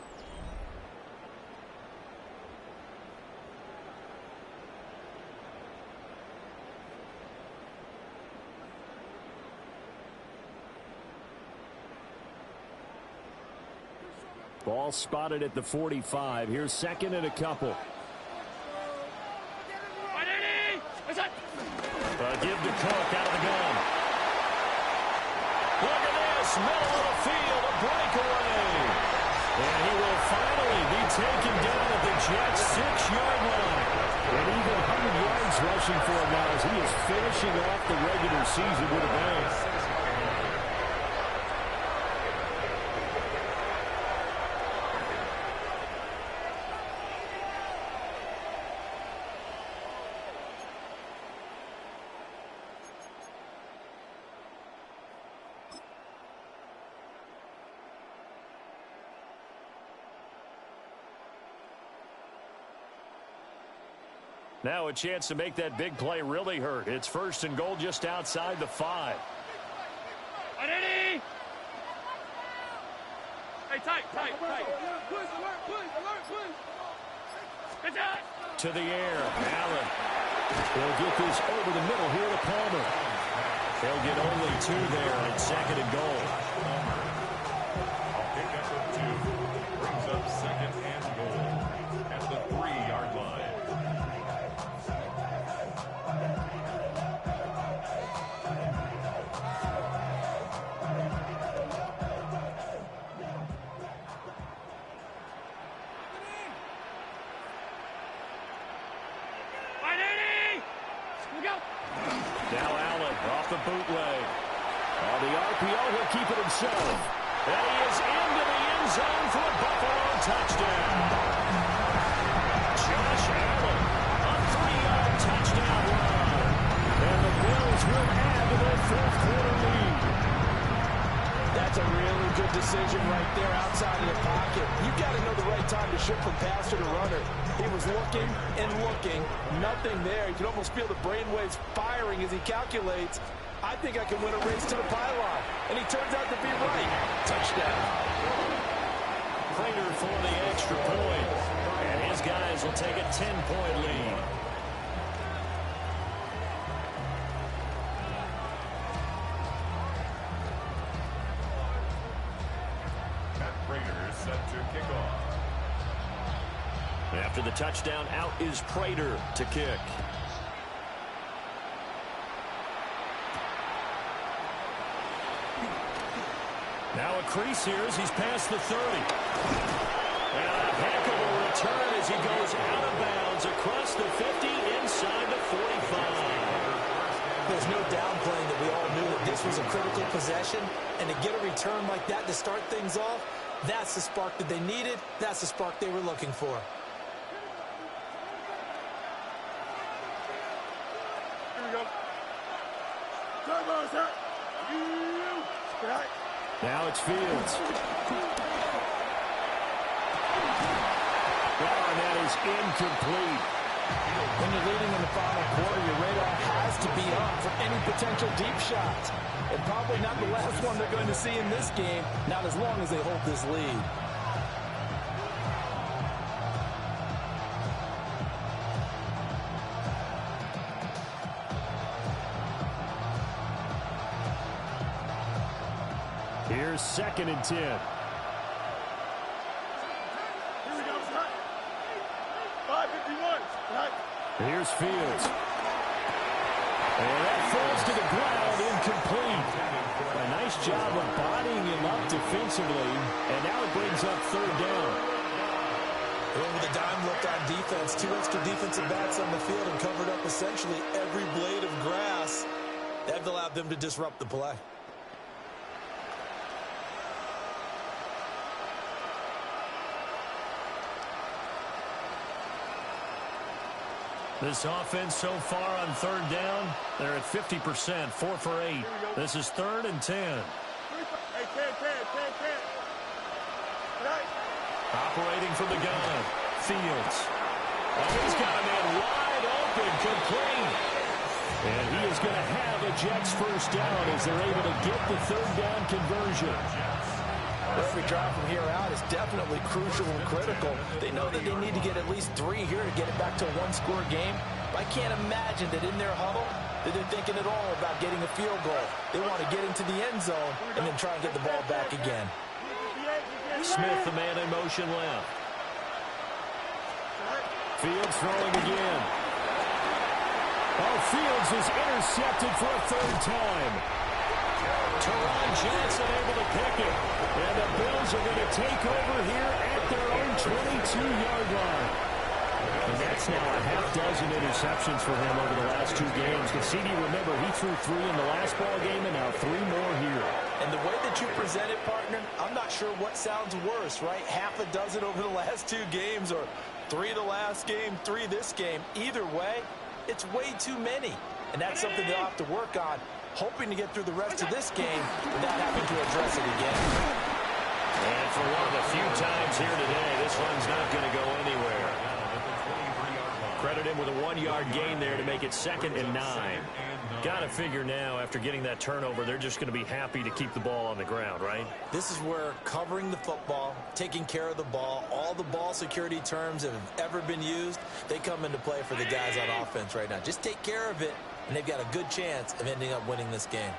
Ball spotted at the 45. Here's 2nd and a couple. Give to Cook out of the gun. Look at this. Middle of the field. A breakaway. And he will finally be taken down at the Jets' 6-yard line. And even 100 yards rushing for him now as he is finishing off the regular season with a bang. Now a chance to make that big play really hurt. It's 1st and goal just outside the 5. Hey, Hey, tight. Push, alert, push. Good job. To the air, Allen. They'll get this over the middle here to Palmer. They'll get only 2 there on 2nd and goal. A pickup of 2 brings up 2nd and goal at the 3-yard line. Now Allen off the bootleg. On the RPO, he'll keep it himself. And he is into the end zone for a Buffalo touchdown. Josh Allen, a 3-yard touchdown run. And the Bills will add to their 4th quarter lead. That's a really good decision right there outside of the pocket. You've got to know the right time to shift from passer to runner. He was looking and looking, nothing there. You can almost feel the brainwaves firing as he calculates, I think I can win a race to the pylon. And he turns out to be right. Touchdown. Prater for the extra point. And his guys will take a 10-point lead. After the touchdown, out is Prater to kick. Now a crease here as he's past the 30. And a heck of a return as he goes out of bounds across the 50 inside the 45. There's no downplaying that we all knew that this was a critical possession. And to get a return like that to start things off, that's the spark that they needed. That's the spark they were looking for. Now it's Fields. And that is incomplete. When you're leading in the final quarter, your radar has to be up for any potential deep shots. And probably not the last one they're going to see in this game, not as long as they hold this lead. Here's 2nd and 10. Here we go, Scott. 5:51. Here's Fields. And that falls to the ground, incomplete. A nice job of bodying him up defensively. And now it brings up 3rd down. With a dime left on defense, 2 extra defensive backs on the field and covered up essentially every blade of grass. That allowed them to disrupt the play. This offense so far on 3rd down, they're at 50%, 4 for 8. This is 3rd and 10. Hey, 10. Operating from the gun, Fields. Oh, he's got a man wide open, complete. And he is going to have a Jets 1st down as they're able to get the 3rd down conversion. Every drive from here out is definitely crucial and critical. They know that they need to get at least 3 here to get it back to a 1-score game. But I can't imagine that in their huddle that they're thinking at all about getting a field goal. They want to get into the end zone and then try and get the ball back again. Smith, the man in motion left. Fields throwing again. Oh, Fields is intercepted for a 3rd time. Teron Johnson able to pick it. And the Bills are going to take over here at their own 22-yard line. And that's now a half-dozen interceptions for him over the last 2 games. Because CD, remember, he threw 3 in the last ball game and now 3 more here. And the way that you present it, partner, I'm not sure what sounds worse, right? Half a dozen over the last 2 games or 3 the last game, 3 this game. Either way, it's way too many. And that's something they'll have to work on, hoping to get through the rest of this game without having to address it again. And for one of the few times here today, this one's not going to go anywhere. Credit him with a 1-yard gain there to make it 2nd and 9. got to figure now, after getting that turnover, they're just going to be happy to keep the ball on the ground, right? This is where covering the football, taking care of the ball, all the ball security terms that have ever been used, they come into play for the guys on offense right now. Just take care of it, and they've got a good chance of ending up winning this game.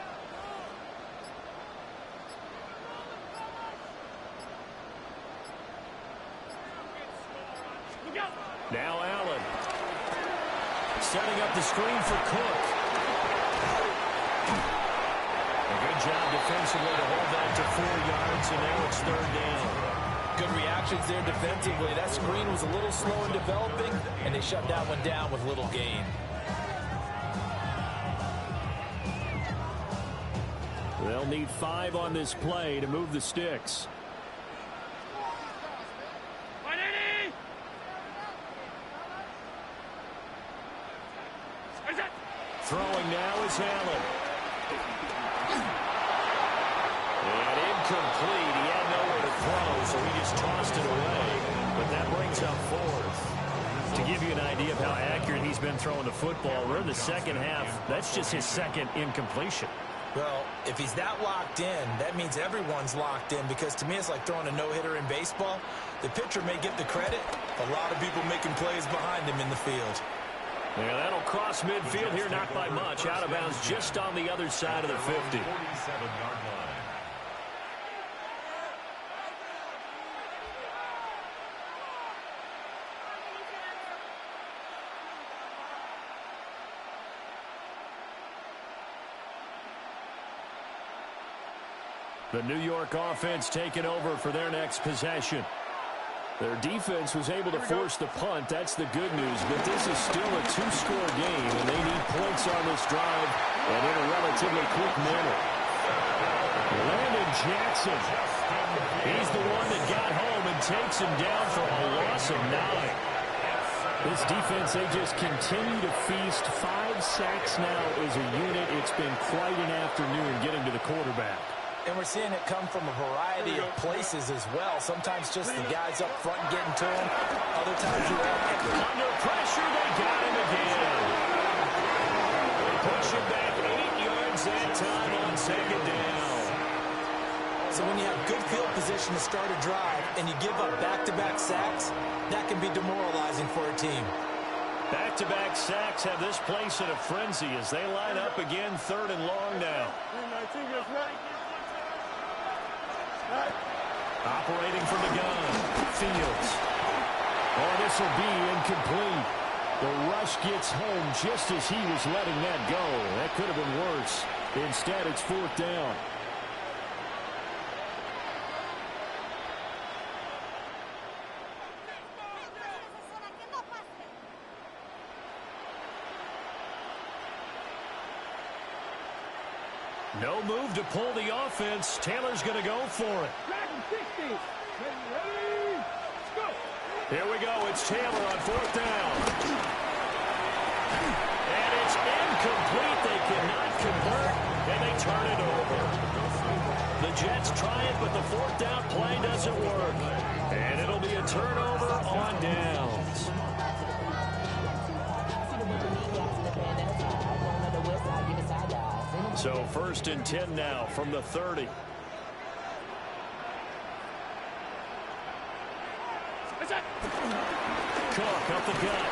Now Allen. Setting up the screen for Cook. A good job defensively to hold that to 4 yards, and now it's 3rd down. Good reactions there defensively. That screen was a little slow in developing, and they shut that one down with little gain. They'll need 5 on this play to move the sticks. Throwing now is Allen. And incomplete. He had nowhere to throw, so he just tossed it away. But that brings up 4th. To give you an idea of how accurate he's been throwing the football, we're in the second half. That's just his 2nd incompletion. Well, if he's that locked in, that means everyone's locked in, because to me it's like throwing a no-hitter in baseball. The pitcher may get the credit. A lot of people making plays behind him in the field. Yeah, that'll cross midfield here, not by much. Out of bounds just on the other side of the 50. 47-yard line. The New York offense taking over for their next possession. Their defense was able to force the punt. That's the good news. But this is still a 2-score game, and they need points on this drive and in a relatively quick manner. Landon Jackson. He's the one that got home and takes him down for a loss of 9. This defense, they just continue to feast. 5 sacks now as a unit. It's been quite an afternoon getting to the quarterback. And we're seeing it come from a variety of places as well. Sometimes just the guys up front getting to him. Other times you're under pressure. They got him again. They push him back 8 yards that time on 2nd down. So when you have good field position to start a drive and you give up back-to-back sacks, that can be demoralizing for a team. Back-to-back sacks have this place in a frenzy as they line up again, 3rd and long now. Operating from the gun, Fields. Oh, this will be incomplete. The rush gets home just as he was letting that go. That could have been worse. Instead, it's 4th down. No move to pull the offense. Taylor's going to go for it. Here we go. It's Taylor on 4th down. And it's incomplete. They cannot convert, and they turn it over. The Jets try it, but the 4th down play doesn't work. And it'll be a turnover on downs. So 1st and 10 now from the 30. Cook up the gut.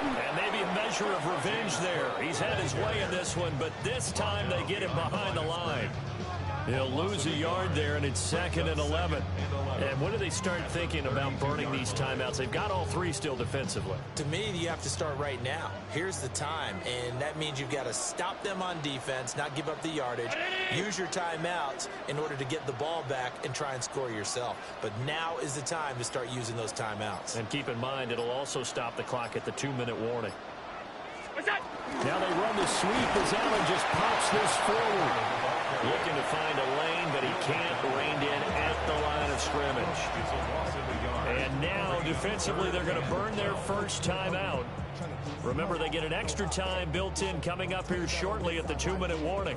And maybe a measure of revenge there. He's had his way in this one, but this time they get him behind the line. He'll lose a yard there, and it's 2nd and 11. And when do they start thinking about burning these timeouts? They've got all 3 still defensively. To me, you have to start right now. Here's the time, and that means you've got to stop them on defense, not give up the yardage. Use your timeouts in order to get the ball back and try and score yourself. But now is the time to start using those timeouts. And keep in mind, it'll also stop the clock at the 2-minute warning. Now they run the sweep as Allen just pops this forward. Looking to find a lane, but he can't. Reined in at the line of scrimmage. And now, defensively, they're going to burn their first timeout. Remember, they get an extra time built in coming up here shortly at the 2-minute warning.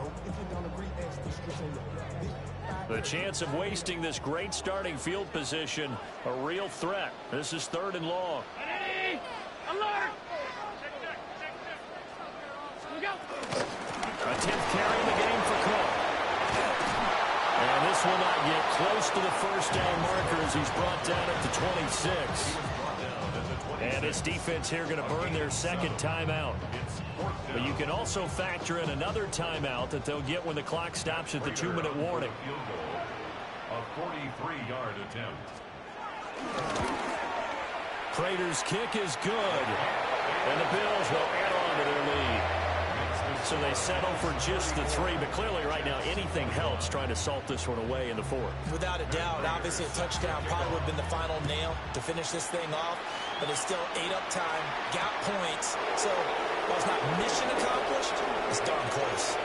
The chance of wasting this great starting field position, a real threat. This is 3rd and long. A 10th carry in the game for Cook. And this will not get close to the first down marker as he's brought down at the 26. And this defense here going to burn their second timeout. But you can also factor in another timeout that they'll get when the clock stops at the 2-minute warning. A 43-yard attempt. Prater's kick is good. And the Bills will add on to their lead. So they settle for just the 3, but clearly right now anything helps trying to salt this one away in the 4th. Without a doubt, obviously a touchdown probably would have been the final nail to finish this thing off, but it's still 8 up time, got points, so while it's not mission accomplished, it's darn close.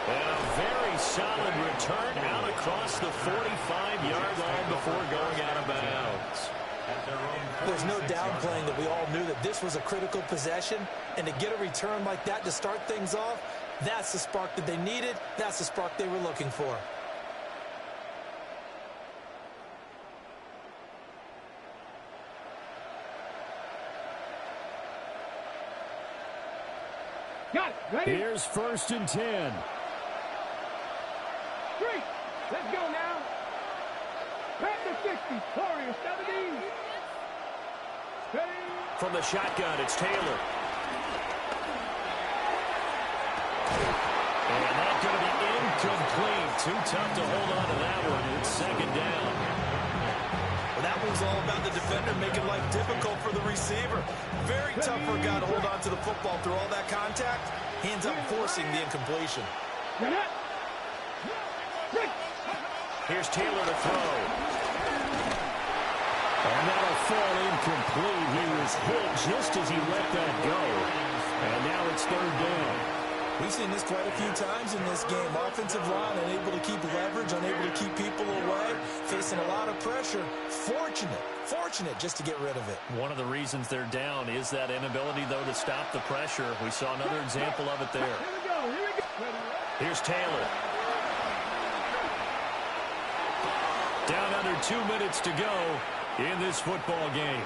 And a very solid return out across the 45-yard line before going out of bounds. There's no downplaying that we all knew that this was a critical possession, and to get a return like that to start things off, that's the spark that they needed, that's the spark they were looking for. Got it. Ready? Here's 1st and 10. 3. Let's go now. Back to 60. Warriors 17. Ready? From the shotgun, it's Taylor. And that's going to be incomplete. Too tough to hold on to that one. It's 2nd down. Well, that one's all about the defender making life difficult for the receiver. Very tough for a guy to hold on to the football through all that contact. Hands up forcing the incompletion. Here's Taylor to throw. And that'll fall incomplete. He was hit just as he let that go. And now it's 3rd down. We've seen this quite a few times in this game. Offensive line unable to keep leverage, unable to keep people away, facing a lot of pressure. Fortunate just to get rid of it. One of the reasons they're down is that inability, though, to stop the pressure. We saw another example of it there. Here we go. Here's Taylor. Down under 2 minutes to go in this football game.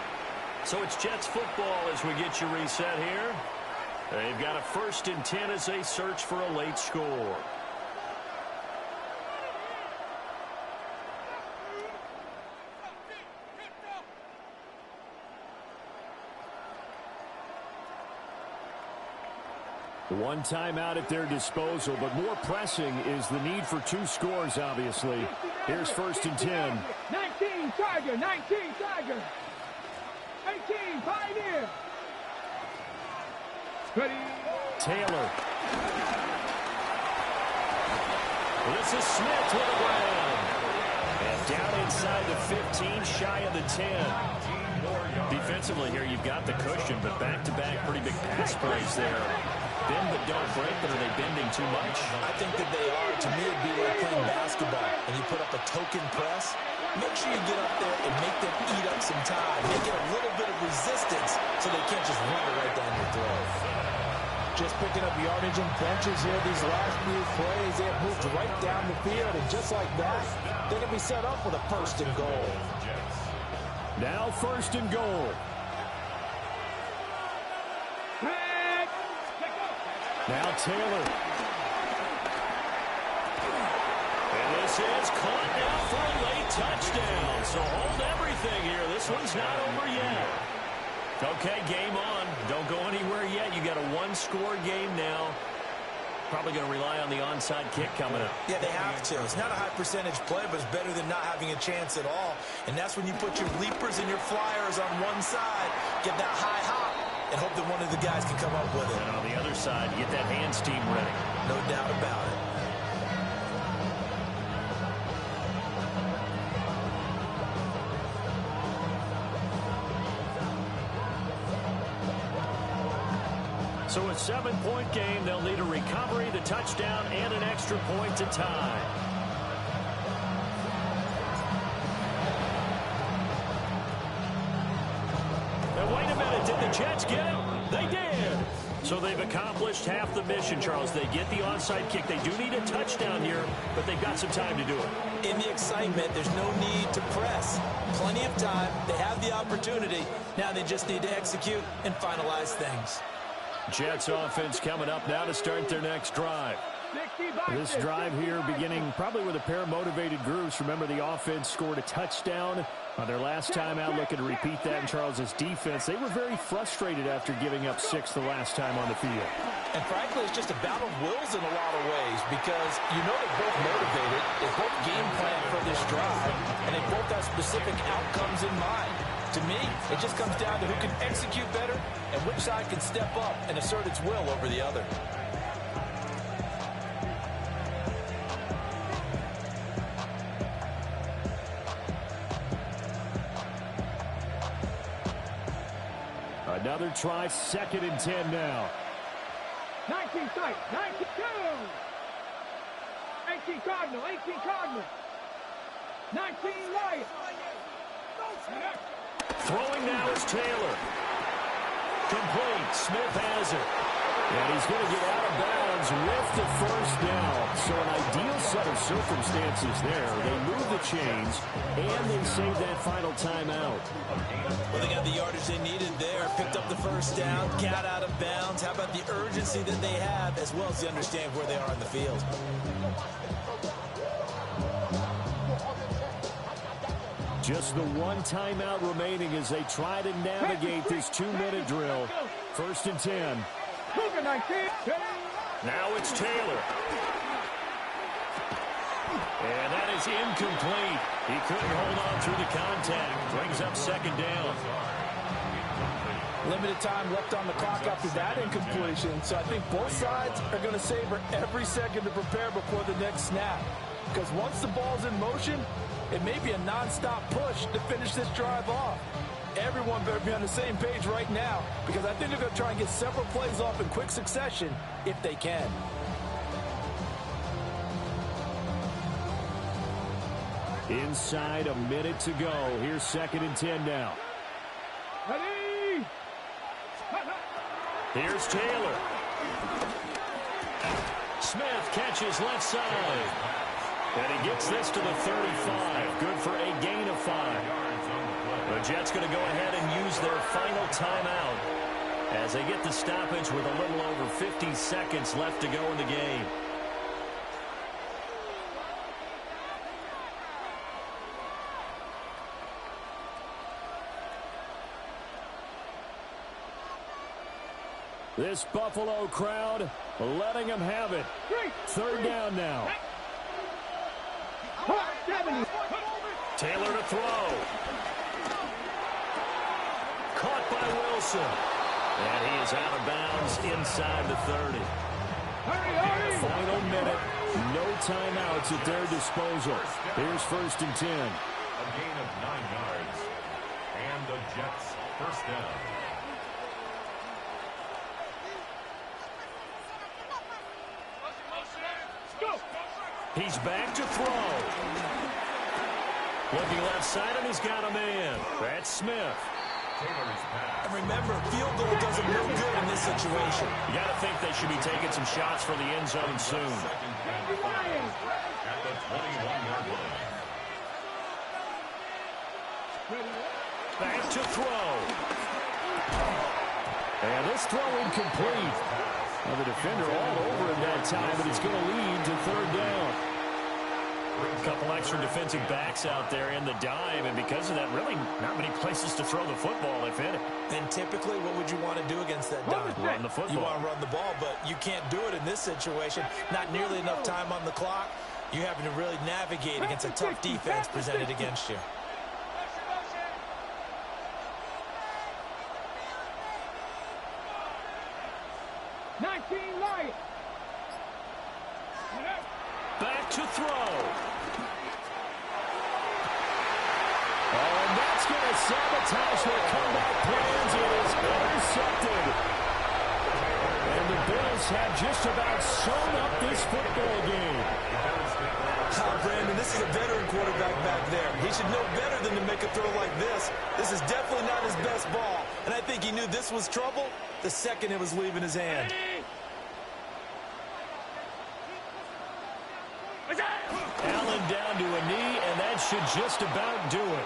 So it's Jets football as we get you reset here. They've got a 1st and 10 as they search for a late score. One timeout at their disposal, but more pressing is the need for 2 scores, obviously. Here's 1st and 10. 19 Tiger, 19 Tiger. 18 Pioneer. Ready? Taylor. This is Smith with a ground. And down inside the 15, shy of the 10. Defensively here, you've got the cushion, but back-to-back pretty big pass plays there. Bend but don't break, but are they bending too much? I think that they are. To me, it'd be like playing basketball, and you put up a token press. Make sure you get up there and make them eat up some time. Make it a little bit of resistance so they can't just run it right down your throat. Just picking up yardage and benches here these last few plays. They have moved right down the field, and just like that, they're going to be set up with a 1st and goal. Now 1st and goal. Now Taylor. And this is caught now for a late touchdown. So hold everything here. This one's not over yet. Okay, game on. Don't go anywhere yet. You got a 1-score game now. Probably going to rely on the onside kick coming up. Yeah, they have to. It's not a high percentage play, but it's better than not having a chance at all. And that's when you put your leapers and your flyers on one side, get that high hop, and hope that one of the guys can come up with it. And on the other side, get that hands team ready. No doubt about it. So a 7-point game. They'll need a recovery, the touchdown, and an extra point to tie. Now, wait a minute. Did the Jets get it? They did. So they've accomplished half the mission, Charles. They get the onside kick. They do need a touchdown here, but they've got some time to do it. In the excitement, there's no need to press. Plenty of time. They have the opportunity. Now they just need to execute and finalize things. Jets offense coming up now to start their next drive. This drive here beginning probably with a pair of motivated groups. Remember, the offense scored a touchdown on their last time out, looking to repeat that in Charles's defense. They were very frustrated after giving up 6 the last time on the field. And frankly, it's just a battle of wills in a lot of ways because you know they're both motivated, they both game plan for this drive, and they both have specific outcomes in mind. To me, it just comes down to who can execute better and which side can step up and assert its will over the other. Another try, 2nd and 10 now. 19 sight, 19 18 Cardinal, 18 Cardinal. 19 Lion. Throwing now is Taylor. Complete. Smith has it. And he's going to get out of bounds with the first down. So an ideal set of circumstances there. They move the chains, and they save that final timeout. Well, they got the yardage they needed there. Picked up the first down, got out of bounds. How about the urgency that they have, as well as the understand where they are in the field. Just the one timeout remaining as they try to navigate this 2-minute drill. 1st and 10. Now it's Taylor. And that is incomplete. He couldn't hold on through the contact. Brings up 2nd down. Limited time left on the clock after that incompletion. So I think both sides are going to savor every second to prepare before the next snap. Because once the ball's in motion, it may be a non-stop push to finish this drive off. Everyone better be on the same page right now because I think they're going to try and get several plays off in quick succession if they can. Inside a minute to go. Here's 2nd and 10 now. Ready? Here's Taylor. Smith catches left side. And he gets this to the 35. Good for a gain of 5. The Jets going to go ahead and use their final timeout as they get the stoppage with a little over 50 seconds left to go in the game. This Buffalo crowd letting them have it. 3rd down now. Taylor to throw. Caught by Wilson. And he is out of bounds inside the 30. Final minute. No timeouts at their disposal. Here's 1st and 10. A gain of 9 yards. And the Jets 1st down. He's back to throw. Looking left side, and he's got a man. That's Smith. And remember, field goal doesn't look good in this situation. You got to think they should be taking some shots for the end zone soon. At the 21-yard line. Back to throw. And this throw incomplete. Well, the defender all over him that time, but it's going to lead to 3rd down. A couple extra defensive backs out there in the dime, and because of that, really not many places to throw the football, if any. And typically, what would you want to do against that dime? Run the football. You want to run the ball, but you can't do it in this situation. Not nearly enough time on the clock. You having to really navigate against a tough defense presented against you. Back to throw. Oh, and that's going to sabotage their comeback plans. It is intercepted. And the Bills have just about sewn up this football game. Brandon, this is a veteran quarterback back there. He should know better than to make a throw like this. This is definitely not his best ball. And I think he knew this was trouble the second it was leaving his hand. Allen down to a knee, and that should just about do it.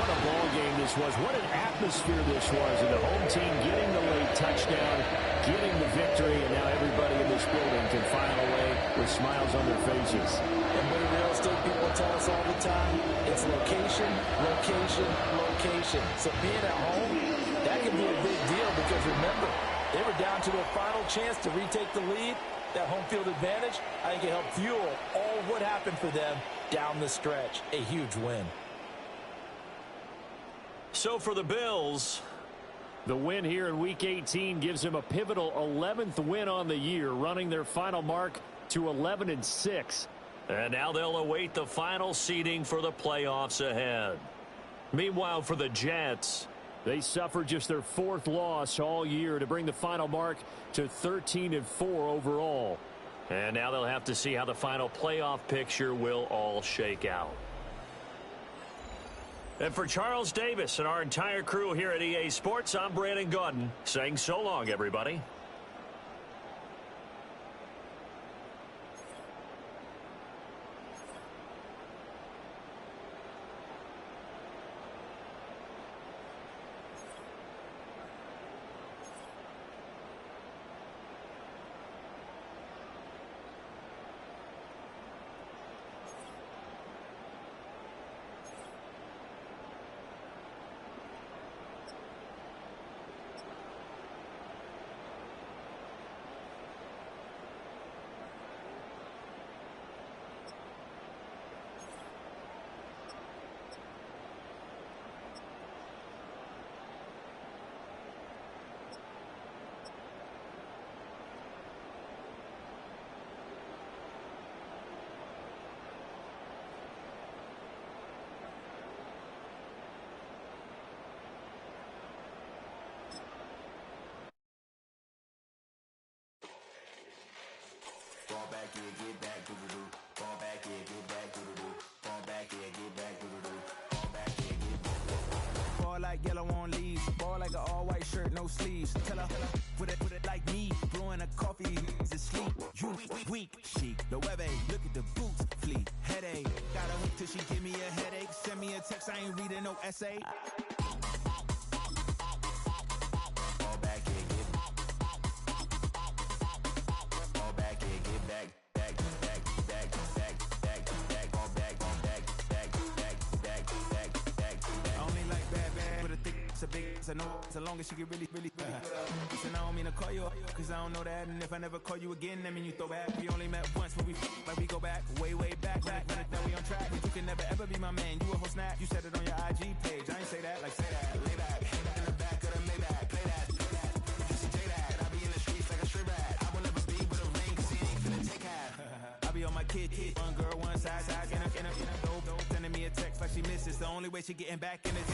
What a ball game this was. What an atmosphere this was. And the home team getting the late touchdown, getting the victory, and now everybody in this building can file away with smiles on their faces. And what do real estate people tell us all the time? It's location, location, location. So being at home, that can be a big deal because remember, they were down to their final chance to retake the lead. That home field advantage, I think it helped fuel all what happened for them down the stretch. A huge win. So for the Bills, the win here in Week 18 gives them a pivotal 11th win on the year, running their final mark to 11-6. And now they'll await the final seeding for the playoffs ahead. Meanwhile, for the Jets, they suffered just their 4th loss all year to bring the final mark to 13-4 overall. And now they'll have to see how the final playoff picture will all shake out. And for Charles Davis and our entire crew here at EA Sports, I'm Brandon Gaudin saying so long, everybody. Fall back in, get back, doo-doo-doo. Fall back in, get back, doo-doo-doo. Fall back in, get back, doo-doo-doo. Fall back in, get back. Fall like yellow on leaves. Fall like an all-white shirt, no sleeves. Tell her, put it like me. Blowing a coffee, he's asleep. You weak, chic. The web look at the boots, fleet. Headache, gotta wait till she give me a headache. Send me a text, I ain't reading no essay. Fall back in, get back. Fall back in, get back. It's a big, it's a no, so long as she get really Listen, I don't mean to call you up, cause I don't know that. And if I never call you again, that mean you throw back. We only met once when we like we go back, way back. Run it down, we on track. But you can never ever be my man. You a whole snap. You said it on your IG page. I ain't say that, like say that. Lay back, in the back of the Maybach. Play that. Just say that. I be in the streets like a stray rat. I will never be with a ring, cause he ain't finna take half. I be on my kid, one girl, one side, in a dope, sending me a text like she misses. The only way she getting back in it.